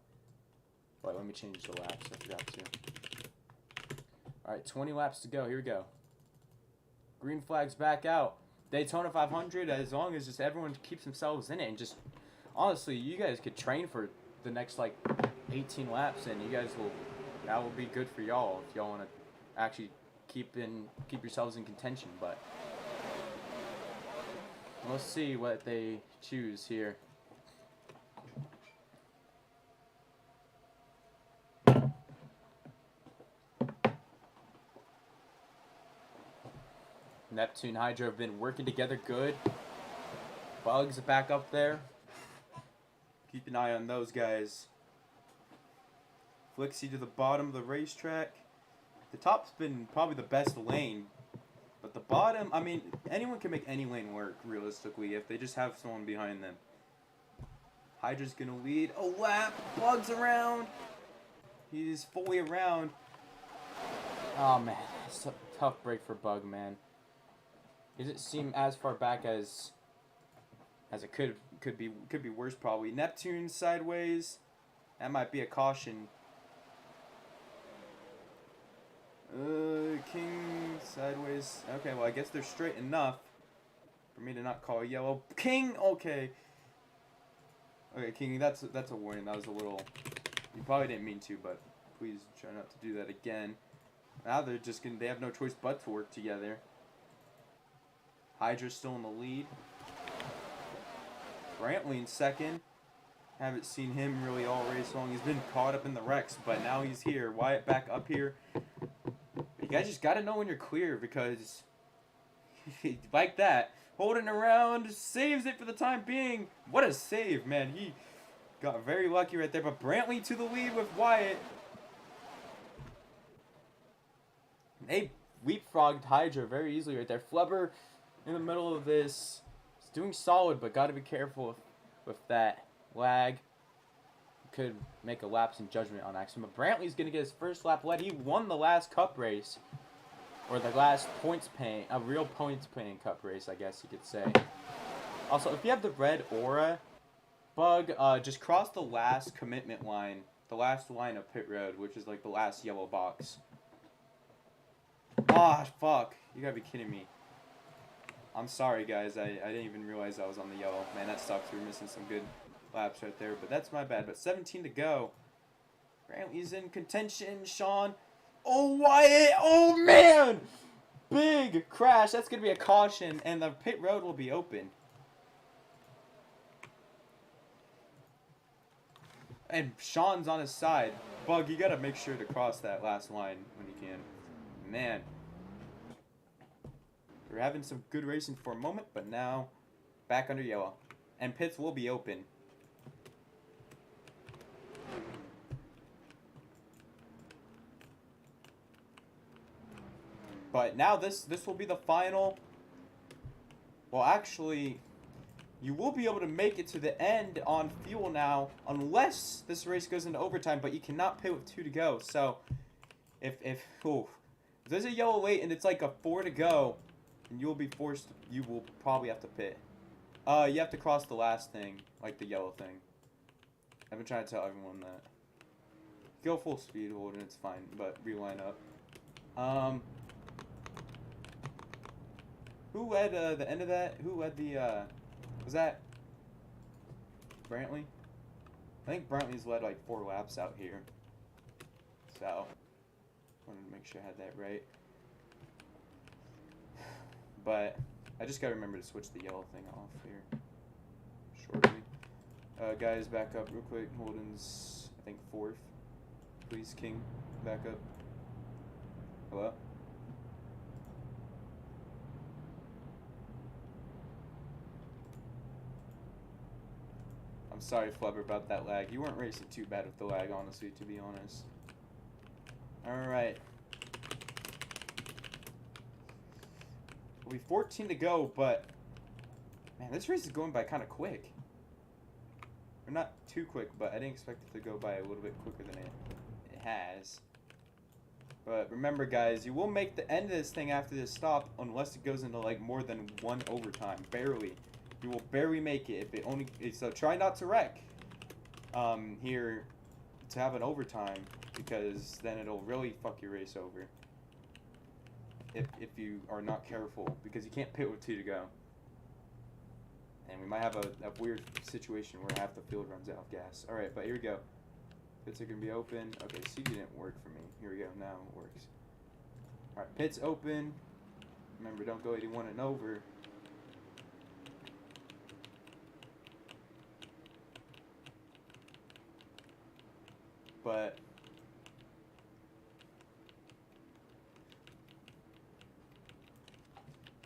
Wait, let me change the laps. I forgot to. Alright, 20 laps to go. Here we go. Green flag's back out. Daytona 500, as long as just everyone keeps themselves in it. And just, honestly, you guys could train for the next, like, 18 laps. And you guys will, that will be good for y'all if y'all want to actually keep yourselves in contention. But let's see what they choose here. Neptune Hydra have been working together good. Bugs back up there. Keep an eye on those guys. Flixie to the bottom of the racetrack. The top's been probably the best lane. But the bottom, I mean, anyone can make any lane work, realistically, if they just have someone behind them. Hydra's going to lead a lap. Bugs around. He's fully around. Oh, man. It's a tough break for Bug, man. He doesn't seem as far back as it could be worse probably. Neptune sideways. That might be a caution. King sideways. Okay, well I guess they're straight enough for me to not call yellow. King, okay. Okay, King, that's a warning. That was a little. You probably didn't mean to, but please try not to do that again. Now they're just they have no choice but to work together. Hydra's still in the lead. Brantley in second. Haven't seen him really all race long. He's been caught up in the wrecks, but now he's here. Wyatt back up here. You guys just got to know when you're clear, because like that, holding around, saves it for the time being. What a save, man. He got very lucky right there, but Brantley to the lead with Wyatt. They leapfrogged Hydra very easily right there. Flubber in the middle of this. He's doing solid, but got to be careful with that lag. Could make a lapse in judgment on accident. But Brantley's going to get his first lap led. He won the last cup race. Or the last a real points paying cup race, I guess you could say. Also, if you have the red aura, Bug, just cross the last commitment line. The last line of pit road, which is like the last yellow box. Ah, fuck. You gotta be kidding me. I'm sorry, guys. I didn't even realize I was on the yellow. Man, that sucks. We were missing some good laps right there. But that's my bad. But 17 to go. Brantley's in contention. Sean. Oh, Wyatt. Oh, man. Big crash. That's going to be a caution. And the pit road will be open. And Sean's on his side. Bug, you got to make sure to cross that last line when you can. Man. We're having some good racing for a moment, but now back under yellow. And pits will be open. But now this will be the final. Well, actually, you will be able to make it to the end on fuel now, unless this race goes into overtime, but you cannot pit with 2 to go. So, if there's a yellow late and it's like a 4 to go, and you will probably have to pit. You have to cross the last thing, like the yellow thing. I've been trying to tell everyone that. Go full speed, Holden, it's fine, but reline up. Who led the end of that? Who led the, was that Brantley? I think Brantley's led like 4 laps out here. So, wanted to make sure I had that right. But, I just gotta remember to switch the yellow thing off here shortly. Guys, back up real quick. Holden's, I think, 4th. Please, King, back up. Hello? I'm sorry, Flubber, about that lag. You weren't racing too bad with the lag, honestly, to be honest. Alright. We'll be 14 to go, but... Man, this race is going by kind of quick. Or not too quick, but I didn't expect it to go by a little bit quicker than it has. But remember, guys, you will make the end of this thing after this stop unless it goes into, like, more than 1 overtime. Barely. You will barely make it if it only... So try not to wreck here to have an overtime, because then it'll really fuck your race over if you are not careful, because you can't pit with 2 to go. And we might have a weird situation where half the field runs out of gas. Alright, but here we go. Pits are going to be open. Okay, CD didn't work for me. Here we go. Now it works. Alright, pits open. Remember, don't go 81 and over. But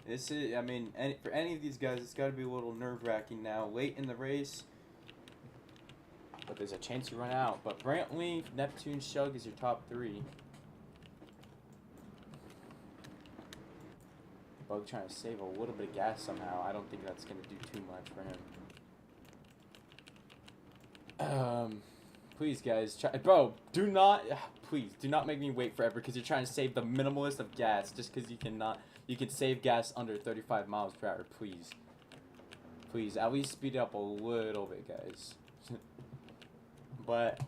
this is, I mean, for any of these guys, it's got to be a little nerve-wracking now. Late in the race, but there's a chance you run out. But Brantley, Neptune, Shug is your top 3. Bug trying to save a little bit of gas somehow. I don't think that's going to do too much for him. Please, guys, bro, please, do not make me wait forever, because you're trying to save the minimalist of gas, just because you can save gas under 35 miles per hour, please. Please, at least speed it up a little bit, guys. But,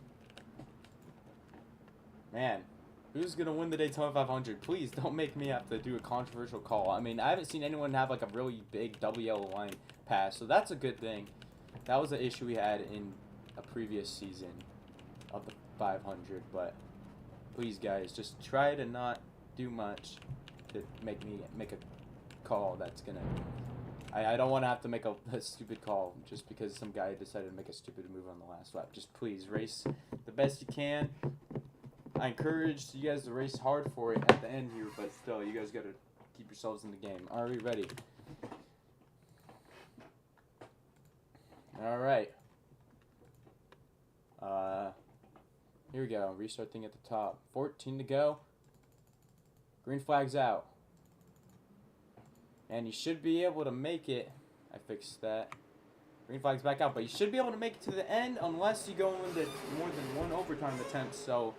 man, who's going to win the Daytona 500? Please, don't make me have to do a controversial call. I mean, I haven't seen anyone have, like, a really big double yellow line pass, so that's a good thing. That was an issue we had in a previous season of the 500, but please, guys, just try to not do much to make a call that's gonna... I don't want to have to make a stupid call just because some guy decided to make a stupid move on the last lap. Just please race the best you can. I encourage you guys to race hard for it at the end here, but still, you guys gotta keep yourselves in the game. Are we ready? All right. Here we go. Restart thing at the top. 14 to go. Green flag's out. And you should be able to make it. I fixed that. Green flag's back out, but you should be able to make it to the end unless you go into more than 1 overtime attempt. So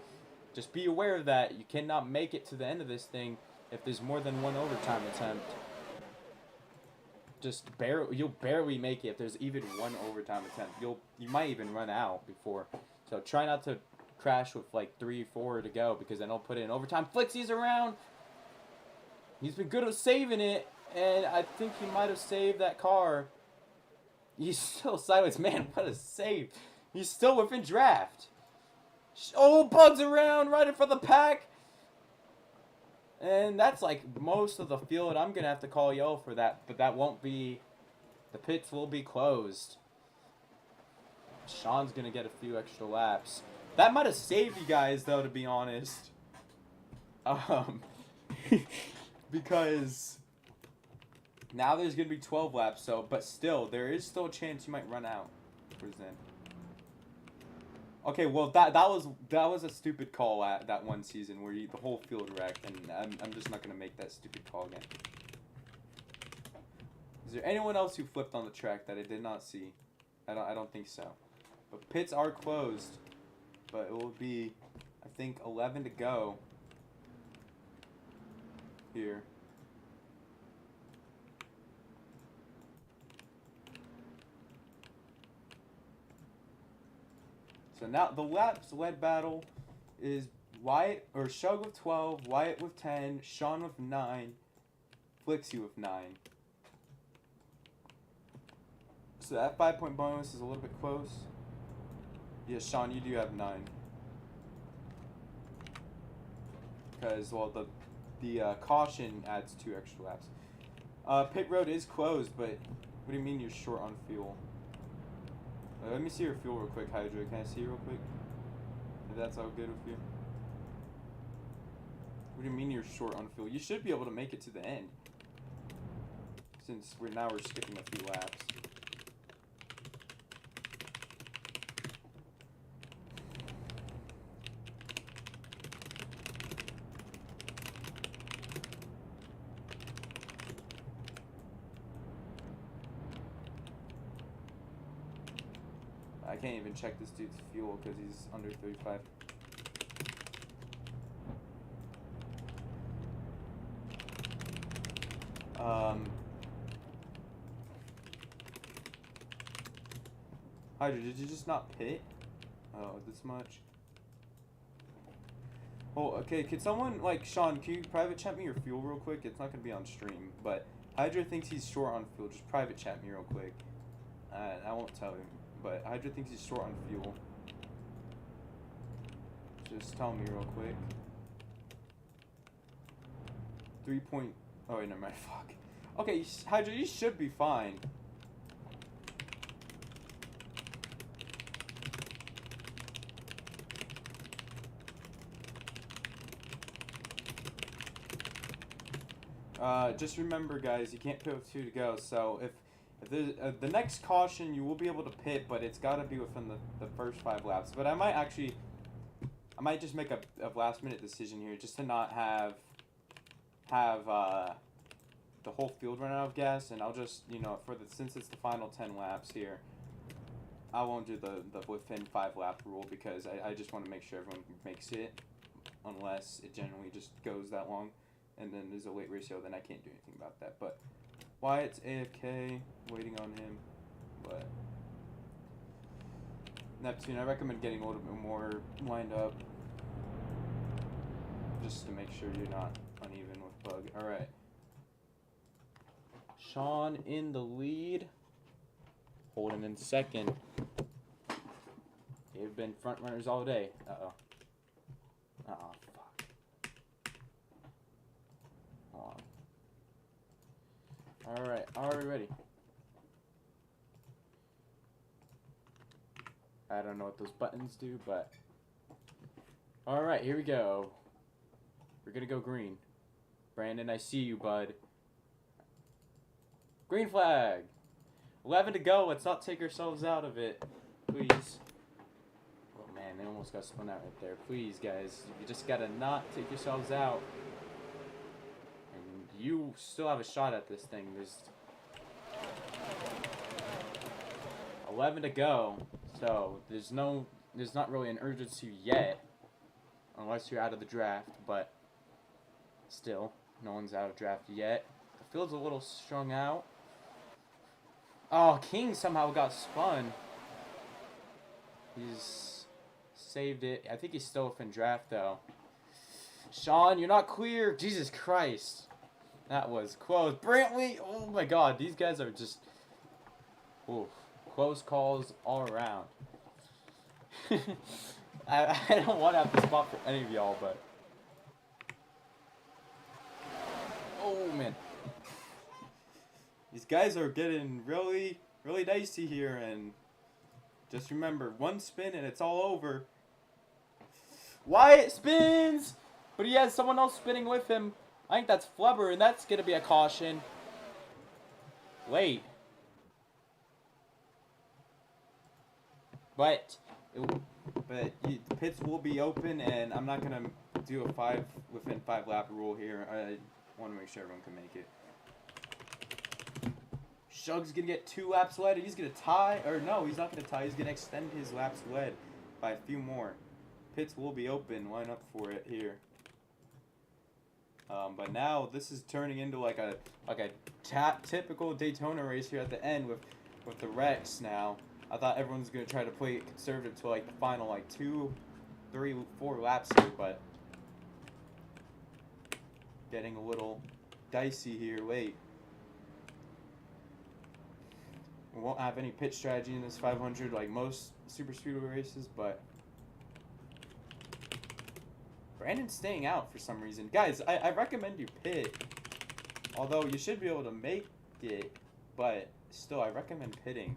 just be aware of that. You cannot make it to the end of this thing if there's more than 1 overtime attempt. You'll barely make it if there's even 1 overtime attempt. You might even run out before. So try not to crash with like 3 or 4 to go, because then I'll put it in overtime. Flixie's around. He's been good at saving it, and I think he might have saved that car. He's still sideways. Man, what a save. He's still within draft. Oh, Bug's around right in front of the pack. And that's like most of the field. I'm going to have to call yellow for that, but that won't be... The pits will be closed. Sean's going to get a few extra laps. That might have saved you guys, though, to be honest. Because now there's going to be 12 laps, so, but still, there is still a chance you might run out for Zen. Okay, well, that was a stupid call at that one season where the whole field wrecked, and I'm just not going to make that stupid call again. Is there anyone else who flipped on the track that I did not see? I don't think so. But pits are closed. But it will be, I think, 11 to go here. So now the laps led battle is Wyatt or Shug with 12, Wyatt with 10, Sean with 9, Flixie with 9. So that 5-point bonus is a little bit close. Yeah, Sean, you do have 9. Because, well, the caution adds 2 extra laps. Pit road is closed, but what do you mean you're short on fuel? Let me see your fuel real quick, Hydra. Can I see you real quick? If that's all good with you. What do you mean you're short on fuel? You should be able to make it to the end. Since we're skipping a few laps. I can't even check this dude's fuel because he's under 35. Hydra, did you just not pit? Oh, this much. Oh, okay. Could someone, like, Sean, can you private chat me your fuel real quick? It's not going to be on stream, but Hydra thinks he's short on fuel. Just private chat me real quick. I won't tell him, but Hydra thinks he's short on fuel. Just tell me real quick. 3 point... Oh, wait, never mind. Fuck. Okay, Hydra, you should be fine. Just remember, guys, you can't pit with 2 to go. So if there's, the next caution, you will be able to pit, but it's got to be within the first 5 laps. But I might just make a last-minute decision here, just to not have the whole field run out of gas, and I'll just, you know, since it's the final 10 laps here, I won't do the within 5 lap rule because I just want to make sure everyone makes it, unless it generally just goes that long. And then there's a late ratio, then I can't do anything about that. But Wyatt's AFK, waiting on him. But Neptune, I recommend getting a little bit more lined up, just to make sure you're not uneven with Bug. All right. Sean in the lead, holding in second. They've been front runners all day. Uh-oh. Uh-oh. Alright, are we ready? I don't know what those buttons do, but... Alright, here we go. We're gonna go green. Brandon, I see you, bud. Green flag! 11 to go, let's not take ourselves out of it. Please. Oh man, they almost got spun out right there. Please, guys, you just gotta not take yourselves out. You still have a shot at this thing. There's 11 to go, so there's not really an urgency yet, unless you're out of the draft. But still, no one's out of draft yet. The field's a little strung out. Oh, King somehow got spun. He's saved it. I think he's still within draft though. Sean, you're not clear. Jesus Christ. That was close. Brantley, oh my god, these guys are just close calls all around. I don't want to have to spot for any of y'all, but oh man, these guys are getting really dicey here, and just remember, one spin and it's all over. Wyatt spins, but he has someone else spinning with him. I think that's Flubber, and that's going to be a caution. Late. But the pits will be open, and I'm not going to do a within 5 lap rule here. I want to make sure everyone can make it. Shug's gonna get 2 laps led. He's gonna tie, or no, he's not gonna tie. He's gonna extend his laps led by a few more. Pits will be open. Line up for it here. But now this is turning into like a typical Daytona race here at the end with the wrecks. Now I thought everyone was gonna try to play it conservative to like the final like 2, 3, 4 laps here, but getting a little dicey here. Wait. We won't have any pit strategy in this 500 like most super speedway races, but Brandon's staying out for some reason. Guys, I recommend you pit, although you should be able to make it, but still I recommend pitting.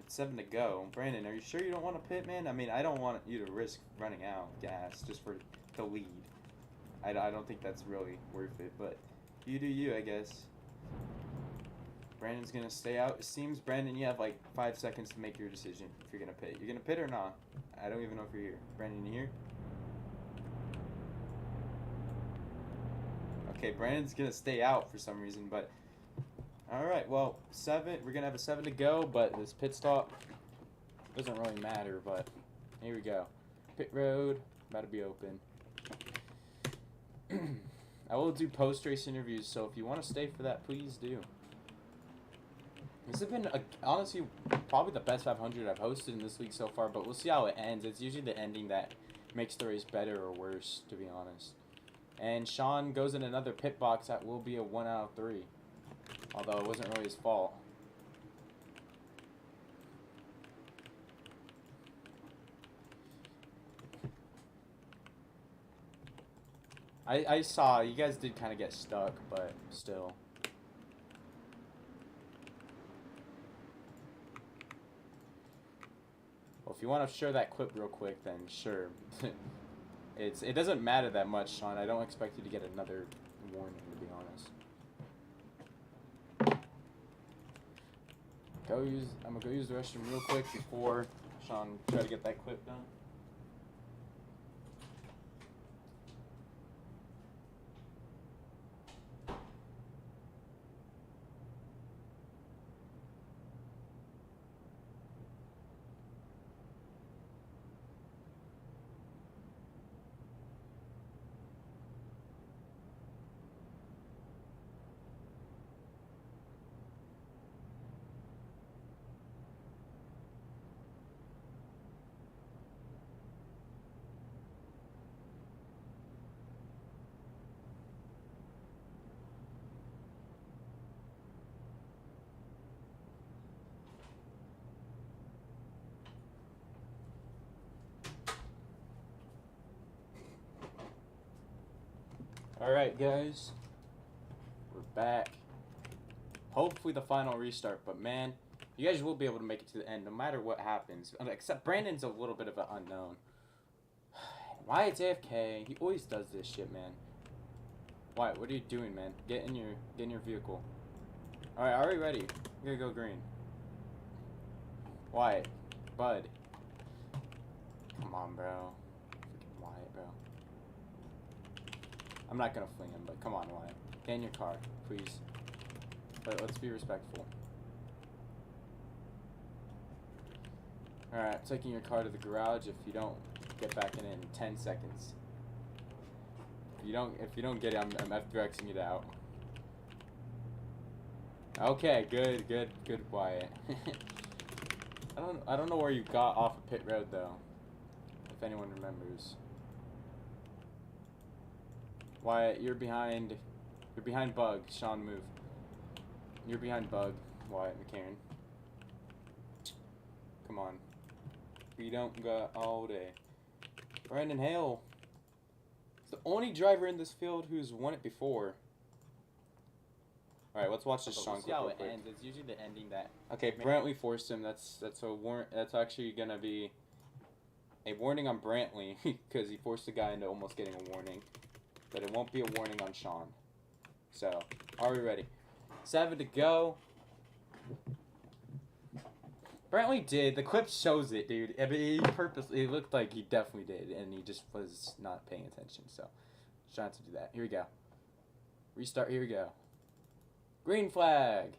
It's 7 to go. Brandon, are you sure you don't want to pit, man? I mean, I don't want you to risk running out of gas just for the lead. I don't think that's really worth it, but you do you, I guess. Brandon's gonna stay out. It seems, Brandon, you have like 5 seconds to make your decision if you're gonna pit. You're gonna pit or not? I don't even know if you're here. Brandon, you here? Okay, Brandon's gonna stay out for some reason, but all right. Well, 7. We're gonna have a 7 to go, but this pit stop doesn't really matter. But here we go. Pit road about to be open. I will do post-race interviews, so if you want to stay for that, please do. This has been, honestly, probably the best 500 I've hosted in this week so far, but we'll see how it ends. It's usually the ending that makes the race better or worse, to be honest. And Sean goes in another pit box. That will be a 1 out of 3, although it wasn't really his fault. I saw you guys did kind of get stuck, but still. Well, if you want to share that clip real quick, then sure. It doesn't matter that much, Sean. I don't expect you to get another warning, to be honest. I'm gonna go use the restroom real quick before Sean try to get that clip done. Alright guys, we're back. Hopefully the final restart, but man, you guys will be able to make it to the end no matter what happens. Except Brandon's a little bit of an unknown. Wyatt's AFK, he always does this shit, man. Wyatt, what are you doing, man? Get in your vehicle. Alright, are we ready? We're gonna go green. Wyatt, bud. Come on, bro. Freaking Wyatt, bro. I'm not gonna fling him, but come on, Wyatt. Get in your car, please. But let's be respectful. Alright, taking your car to the garage. If you don't get back in 10 seconds. If you don't get it, I'm F-directing it out. Okay, good, Wyatt. I don't know where you got off of pit road though. If anyone remembers. Wyatt, you're behind Bug. Sean, move. You're behind Bug, Wyatt McCarran. Come on. We don't got all day. Brandon Hale. He's the only driver in this field who's won it before. Alright, let's watch this Sean clip real quick. Ends. It's usually the ending that. Okay, Brantley forced him. That's actually gonna be a warning on Brantley because he forced the guy into almost getting a warning. But it won't be a warning on Sean. So, are we ready? 7 to go. Brantley did. The clip shows it, dude. I mean, it looked like he definitely did, and he just was not paying attention. So, trying to do that. Here we go. Restart. Here we go. Green flag.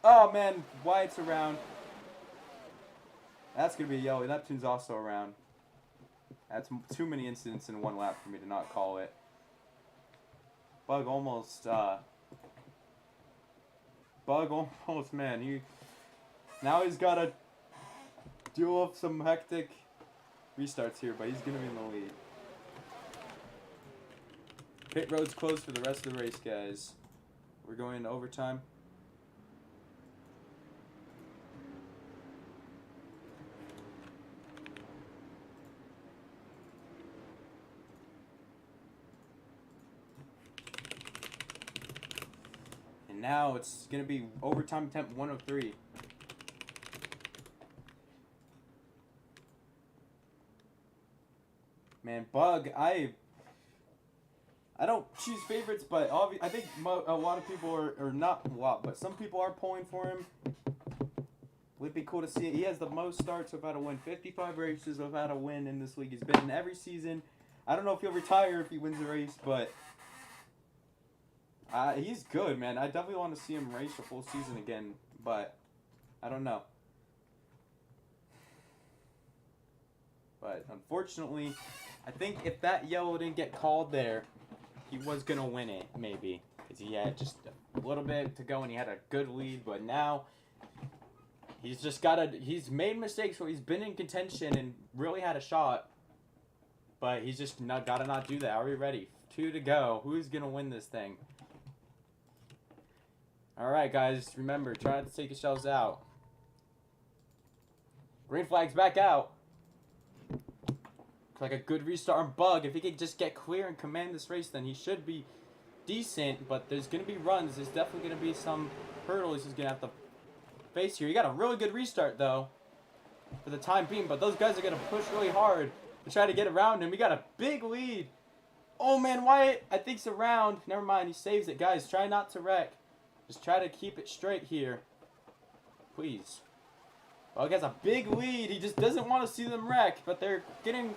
Oh man, Wyatt's around. That's gonna be a yellow. Neptune's also around. That's too many incidents in one lap for me to not call it. Bug almost, man. Now he's gotta deal with some hectic restarts here, but he's gonna be in the lead. Pit road's closed for the rest of the race, guys. We're going into overtime. And now it's going to be overtime temp 103. Man, Bug, I don't choose favorites, but I think a lot of people are not a lot, but some people are pulling for him. Would be cool to see it. He has the most starts without a win. 55 races without a win in this league. He's been in every season. I don't know if he'll retire if he wins the race, but he's good, man. I definitely want to see him race a full season again, but I don't know. But unfortunately, I think if that yellow didn't get called there, he was going to win it, maybe. Because he had just a little bit to go and he had a good lead. But now, he's just got to... He's made mistakes where he's been in contention and really had a shot. But he's just got to not do that. Are we ready? 2 to go. Who's going to win this thing? Alright, guys. Remember, try not to take yourselves out. Green flag's back out. Like a good restart on Bug. If he could just get clear and command this race, then he should be decent. But there's going to be runs. There's definitely going to be some hurdles he's going to have to face here. He got a really good restart, though, for the time being. But those guys are going to push really hard to try to get around him. We got a big lead. Oh, man, Wyatt, I think's around. Never mind, he saves it. Guys, try not to wreck. Just try to keep it straight here. Please. Bug has a big lead. He just doesn't want to see them wreck. But they're getting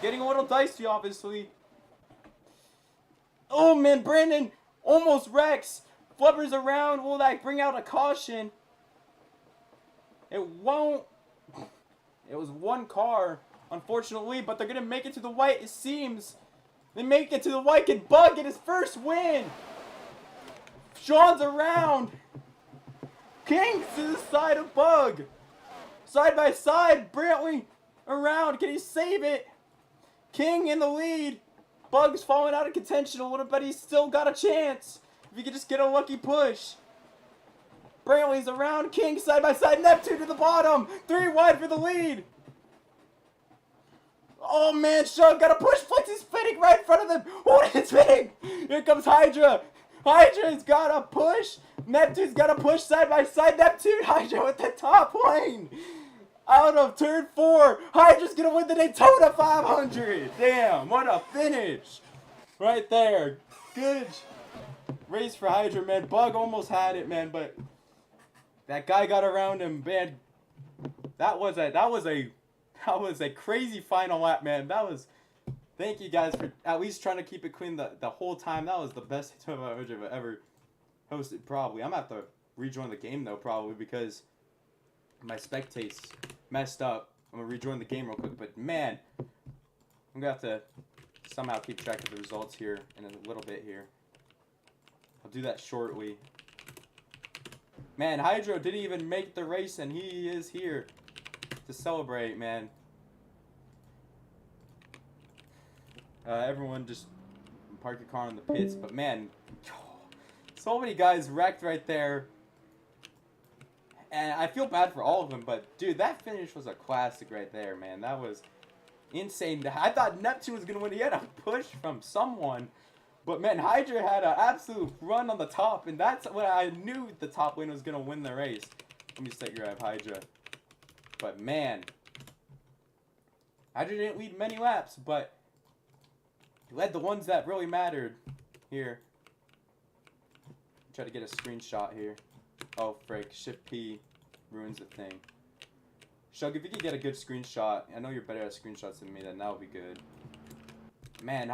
a little dicey, obviously. Oh, man, Brandon almost wrecks. Flubbers around. Will that bring out a caution? It won't. It was one car, unfortunately, but they're going to make it to the white, it seems. They make it to the white. Can Bug get his first win? Sean's around. King's to the side of Bug. Side by side, Brantley around. Can he save it? King in the lead. Bug's falling out of contention a little, but he's still got a chance. If he could just get a lucky push. Brantley's around. King side by side. Neptune to the bottom. 3 wide for the lead. Oh, man. Shug got a push. Flex is spinning right in front of them. Oh, it's spinning. Here comes Hydra. Hydra's got a push. Neptune's got a push side by side. Neptune, Hydra with the top lane. Out of turn 4, Hydra's gonna win the Daytona 500. Damn, what a finish. Right there. Good race for Hydra, man. Bug almost had it, man, but that guy got around him, man. That was a crazy final lap, man. Thank you guys for at least trying to keep it clean the whole time. That was the best Daytona 500 I've ever hosted, probably. I'm gonna have to rejoin the game, though, probably, because my spectates messed up. I'm gonna rejoin the game real quick, but man, I'm gonna have to somehow keep track of the results here in a little bit here. I'll do that shortly. Man, Hydro didn't even make the race, and he is here to celebrate, man. Everyone just park your car in the pits, but man, so many guys wrecked right there. And I feel bad for all of them, but dude, that finish was a classic right there, man. That was insane. I thought Neptune was going to win. He had a push from someone. But man, Hydra had an absolute run on the top, and that's when I knew the top lane was going to win the race. Let me set your up, Hydra. But man, Hydra didn't lead many laps, but he led the ones that really mattered here. Try to get a screenshot here. Oh, frick. Shift P ruins the thing. Shug, if you could get a good screenshot, I know you're better at screenshots than me, then that would be good. Man,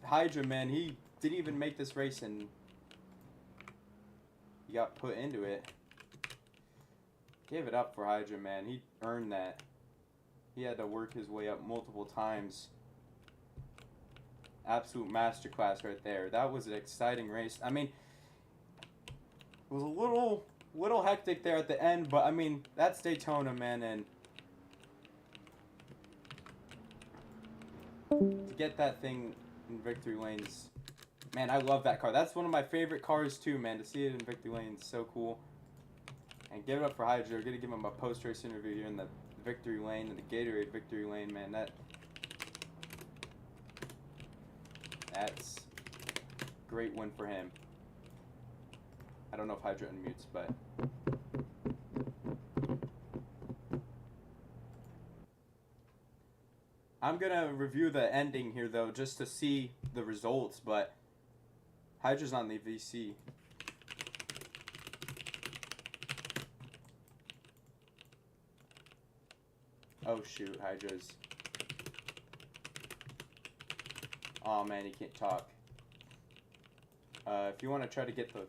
Hydra, man, he didn't even make this race and he got put into it. Give it up for Hydra, man. He earned that. He had to work his way up multiple times. Absolute masterclass right there. That was an exciting race. I mean, it was a little hectic there at the end, but I mean, that's Daytona, man, and to get that thing in victory lanes, man, I love that car. That's one of my favorite cars too, man. To see it in victory lanes, so cool. And give it up for Hydra. We're gonna give him a post-race interview here in the victory lane, in the Gatorade victory lane, man. That's a great win for him. I don't know if Hydra unmutes, but I'm gonna review the ending here though, just to see the results. But Hydra's on the VC. Oh shoot, Hydra's. Oh man, he can't talk. If you want to try to get the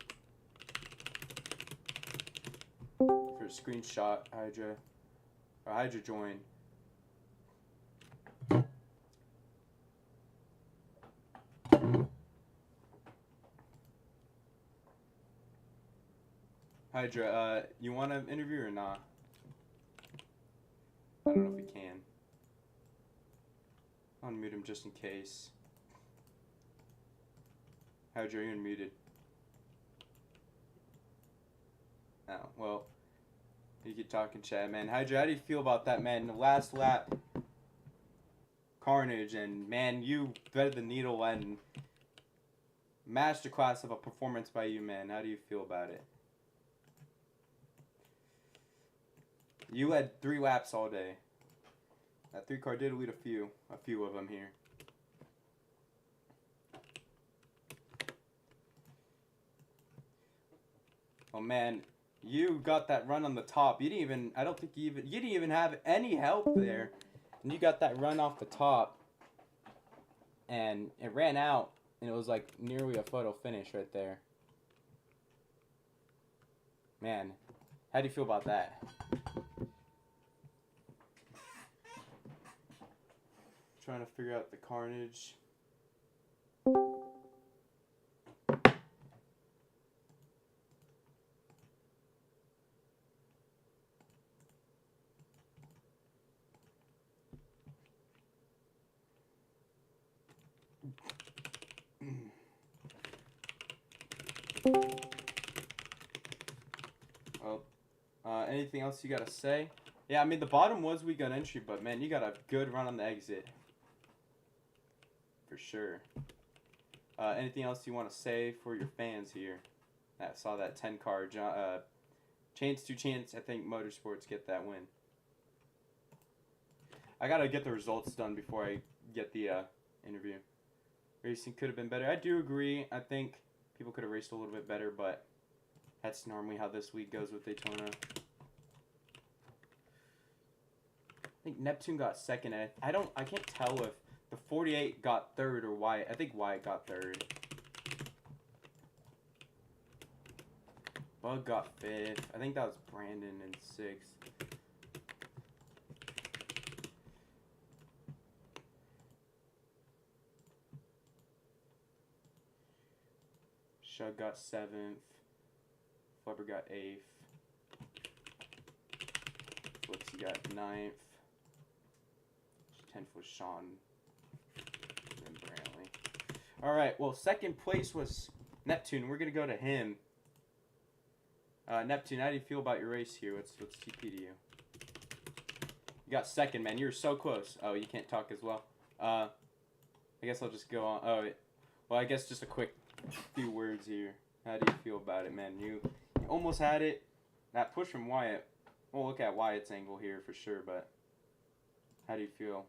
for a screenshot, Hydra, or Hydra join. Hydra, you want to interview or not? I don't know if we can. I'll unmute him just in case. Hydra, you're unmuted. Oh, well, you could talk in chat, man. Hydra, how do you feel about that, man? The last lap carnage, and man, you threaded the needle, and masterclass of a performance by you, man. How do you feel about it? You led 3 laps all day. That 3 car did lead a few of them here. Oh man, you got that run on the top. You didn't even, I don't think you didn't even have any help there. And you got that run off the top. And it ran out, and it was like nearly a photo finish right there. Man, how do you feel about that? Trying to figure out the carnage. Well, anything else you gotta say? Yeah, I mean, the bottom was weak on entry, but man, you got a good run on the exit. For sure. Anything else you want to say for your fans here? I saw that 10 car. Chance to chance, I think Motorsports get that win. I gotta get the results done before I get the interview. Racing could have been better. I do agree. I think people could have raced a little bit better, but that's normally how this week goes with Daytona. I think Neptune got second. I can't tell if the 48 got third or Wyatt. I think Wyatt got third. Bug got fifth. I think that was Brandon in sixth. Shug got seventh. Flubber got eighth. Flipsy got ninth. 10th was Sean. And Brantley. Alright, well, second place was Neptune. We're going to go to him. Neptune, how do you feel about your race here? What's TP to you? You got second, man. You were so close. Oh, you can't talk as well. I guess I'll just go on. Oh, well, I guess just a quick few words here. How do you feel about it, man? You almost had it. That push from Wyatt. We'll look at Wyatt's angle here for sure, but how do you feel?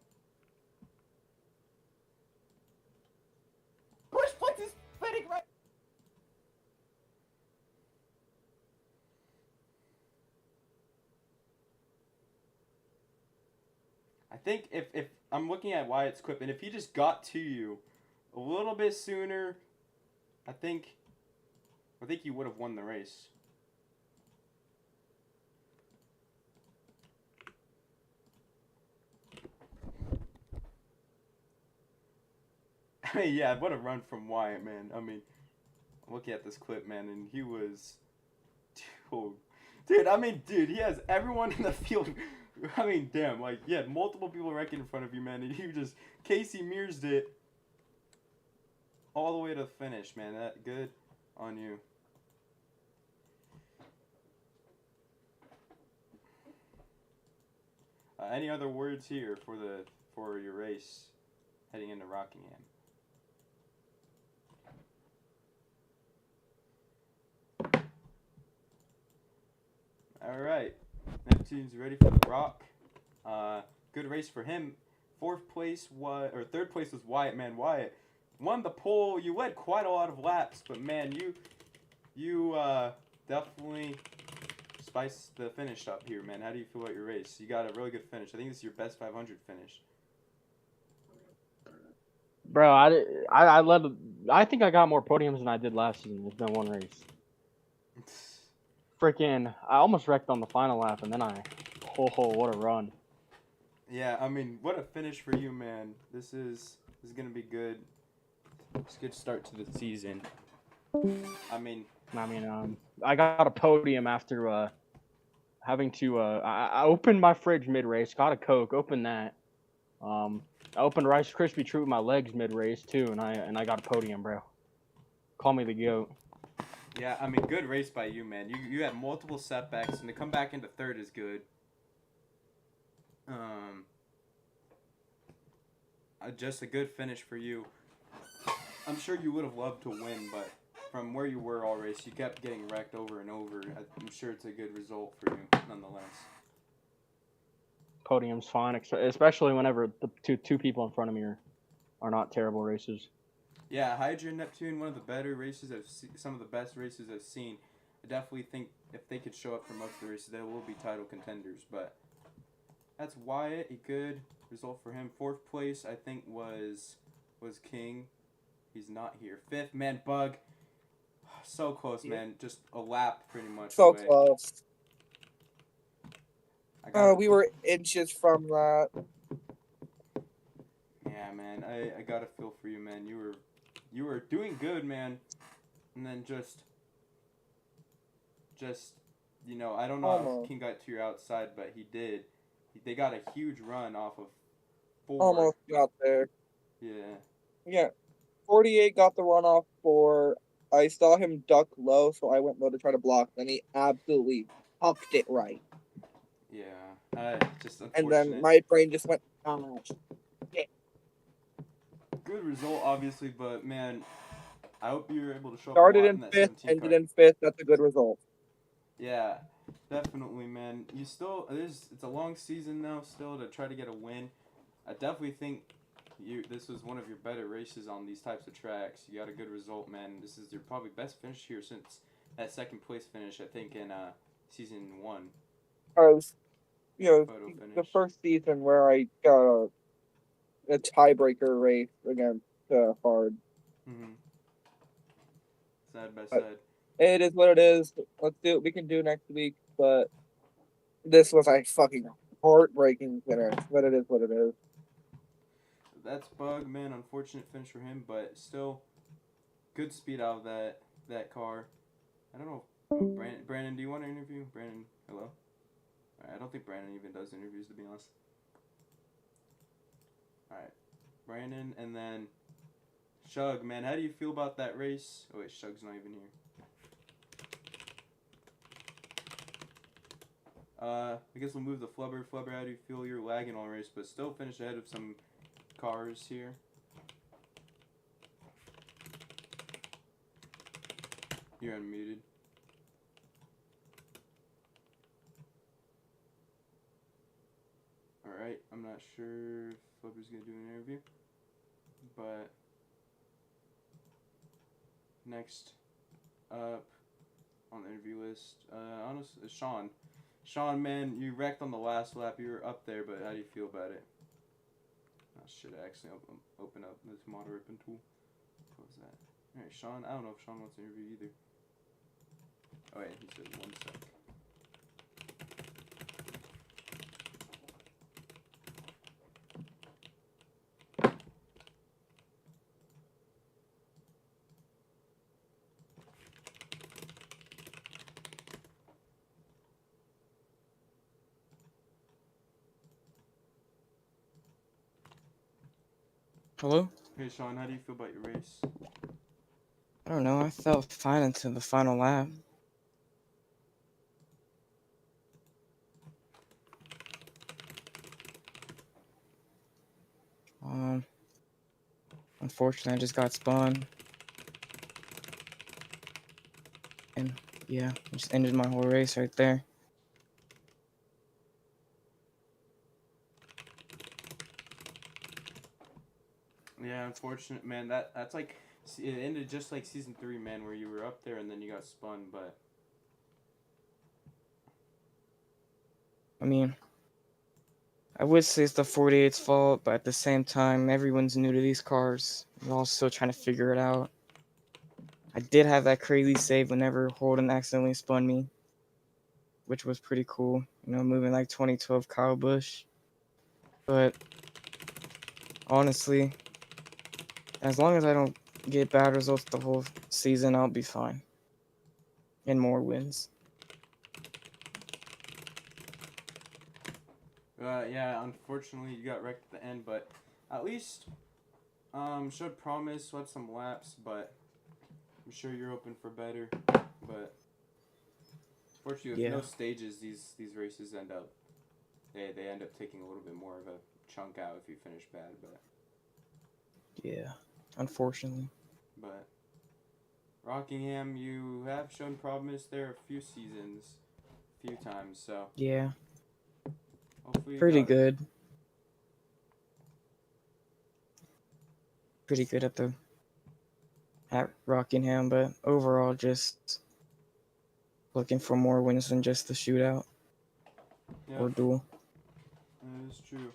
Push point is fitting right. I think if I'm looking at Wyatt's clip, and if he just got to you a little bit sooner, I think you would have won the race. I mean, yeah, what a run from Wyatt, man. I mean, looking at this clip, man, and he was, dude. I mean, dude, he has everyone in the field. I mean, damn, like, he had multiple people wrecking in front of you, man, and he just Casey Mearsed it all the way to the finish, man. That good on you. Any other words here for your race heading into Rockingham? All right, Neptune's ready for the Rock. Good race for him. Third place was Wyatt. Man, Wyatt won the pole. You led quite a lot of laps, but man, you definitely spiced the finish up here, man. How do you feel about your race? You got a really good finish. I think this is your best 500 finish. Bro, I led. I think I got more podiums than I did last season. It's been one race. Freaking! I almost wrecked on the final lap, and then what a run! Yeah, I mean, what a finish for you, man. This is gonna be good. It's a good start to the season. I mean, I got a podium after having to. I opened my fridge mid race, got a Coke, opened that. I opened Rice Krispie treat with my legs mid race too, and I got a podium, bro. Call me the GOAT. yeah, I mean, good race by you, man. You had multiple setbacks, and to come back into third is good. Just a good finish for you. I'm sure you would have loved to win, but from where you were all race, you kept getting wrecked over and over. I'm sure it's a good result for you, nonetheless. Podium's fine, especially whenever the two people in front of me are not terrible races. Yeah, Hydra and Neptune, one of the better races some of the best races I've seen. I definitely think if they could show up for most of the races, they will be title contenders. But that's Wyatt, a good result for him. Fourth place, I think, was King. He's not here. Fifth, man, Bug. So close, man. Just a lap, pretty much. So away. close. We were inches from that. Yeah, man. I gotta feel for you, man. You were doing good, man. And then just I don't know if King got to your outside, but he did. They got a huge run off of 4. Almost got there. Yeah. Yeah. 48 got the runoff for. I saw him duck low, so I went low to try to block. Then he absolutely hucked it right. Yeah. Just unfortunate. And then my brain just went, oh, shit. Good result, obviously, but man, I hope you were able to show up. Started in 5th, ended in 5th. That's a good result. Yeah, definitely, man. It's a long season now still to try to get a win. I definitely think this was one of your better races on these types of tracks. You got a good result, man. This is your probably best finish here since that second place finish, I think, in season 1. The first season where I got a tiebreaker race against Hard. Mm-hmm. Side by side. It is what it is. Let's do what we can do next week. But this was a fucking heartbreaking finish. But it is what it is. That's Bug, man. Unfortunate finish for him, but still good speed out of that car. I don't know. Brandon, do you want to interview? Brandon, hello? Alright, I don't think Brandon even does interviews, to be honest. Alright. Brandon, and then Shug, man. How do you feel about that race? Oh, wait, Shug's not even here. I guess we'll move the Flubber. Flubber, how do you feel? You're lagging all race, but still finished ahead of some cars here. You're unmuted. Alright, I'm not sure if Flubber's gonna do an interview, but next up on the interview list, honestly, Sean. Sean, man, you wrecked on the last lap. You were up there, but how do you feel about it? Oh shit, I actually open up this mod ripping tool. What was that? Alright, Sean, I don't know if Sean wants to interview either. Oh wait, he said 1 sec. Hello? Hey Sean, how do you feel about your race? I don't know. I felt fine until the final lap. Um, Unfortunately, I just got spun. And yeah, I just ended my whole race right there. Yeah, unfortunate, man. That's like it ended just like season 3, man, where you were up there and then you got spun. But I mean, I would say it's the 48's fault, but at the same time, everyone's new to these cars. We're all still trying to figure it out. I did have that crazy save whenever Holden accidentally spun me, which was pretty cool. You know, moving like 2012 Kyle Busch. But honestly, as long as I don't get bad results the whole season, I'll be fine. And more wins. yeah, unfortunately you got wrecked at the end. But at least showed promise, swept some laps. But I'm sure you're hoping for better. But fortunately, with Yeah. no stages, these races end up they end up taking a little bit more of a chunk out if you finish bad. Yeah, unfortunately. But Rockingham, you have shown promise there a few seasons, a few times. So Yeah, hopefully you pretty got good. Pretty good at Rockingham, but overall just looking for more wins than just the shootout or Yep, duel. that is true.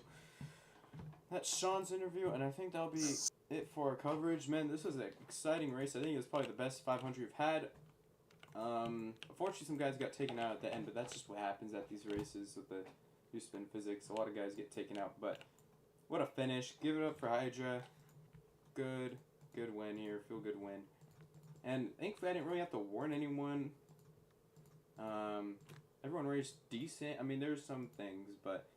That's Sean's interview, and I think that'll be it for our coverage. Man, this was an exciting race. I think it was probably the best 500 we've had. Unfortunately, some guys got taken out at the end, but that's just what happens at these races with the new spin physics. A lot of guys get taken out, but what a finish. Give it up for Hydra. Good win here. Feel good win. And thankfully, I didn't really have to warn anyone. Everyone raced decent. I mean, there's some things, but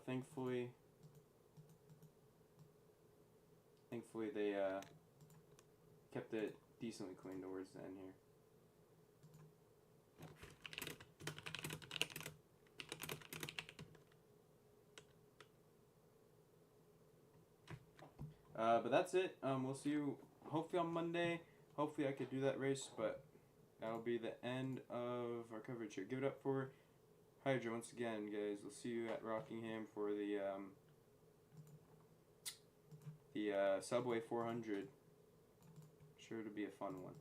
thankfully they kept it decently clean towards the end here. But that's it. We'll see you hopefully on Monday. Hopefully I could do that race, but that'll be the end of our coverage here. Give it up for Hydra once again, guys. We'll see you at Rockingham for the Subway 400. Sure to be a fun one.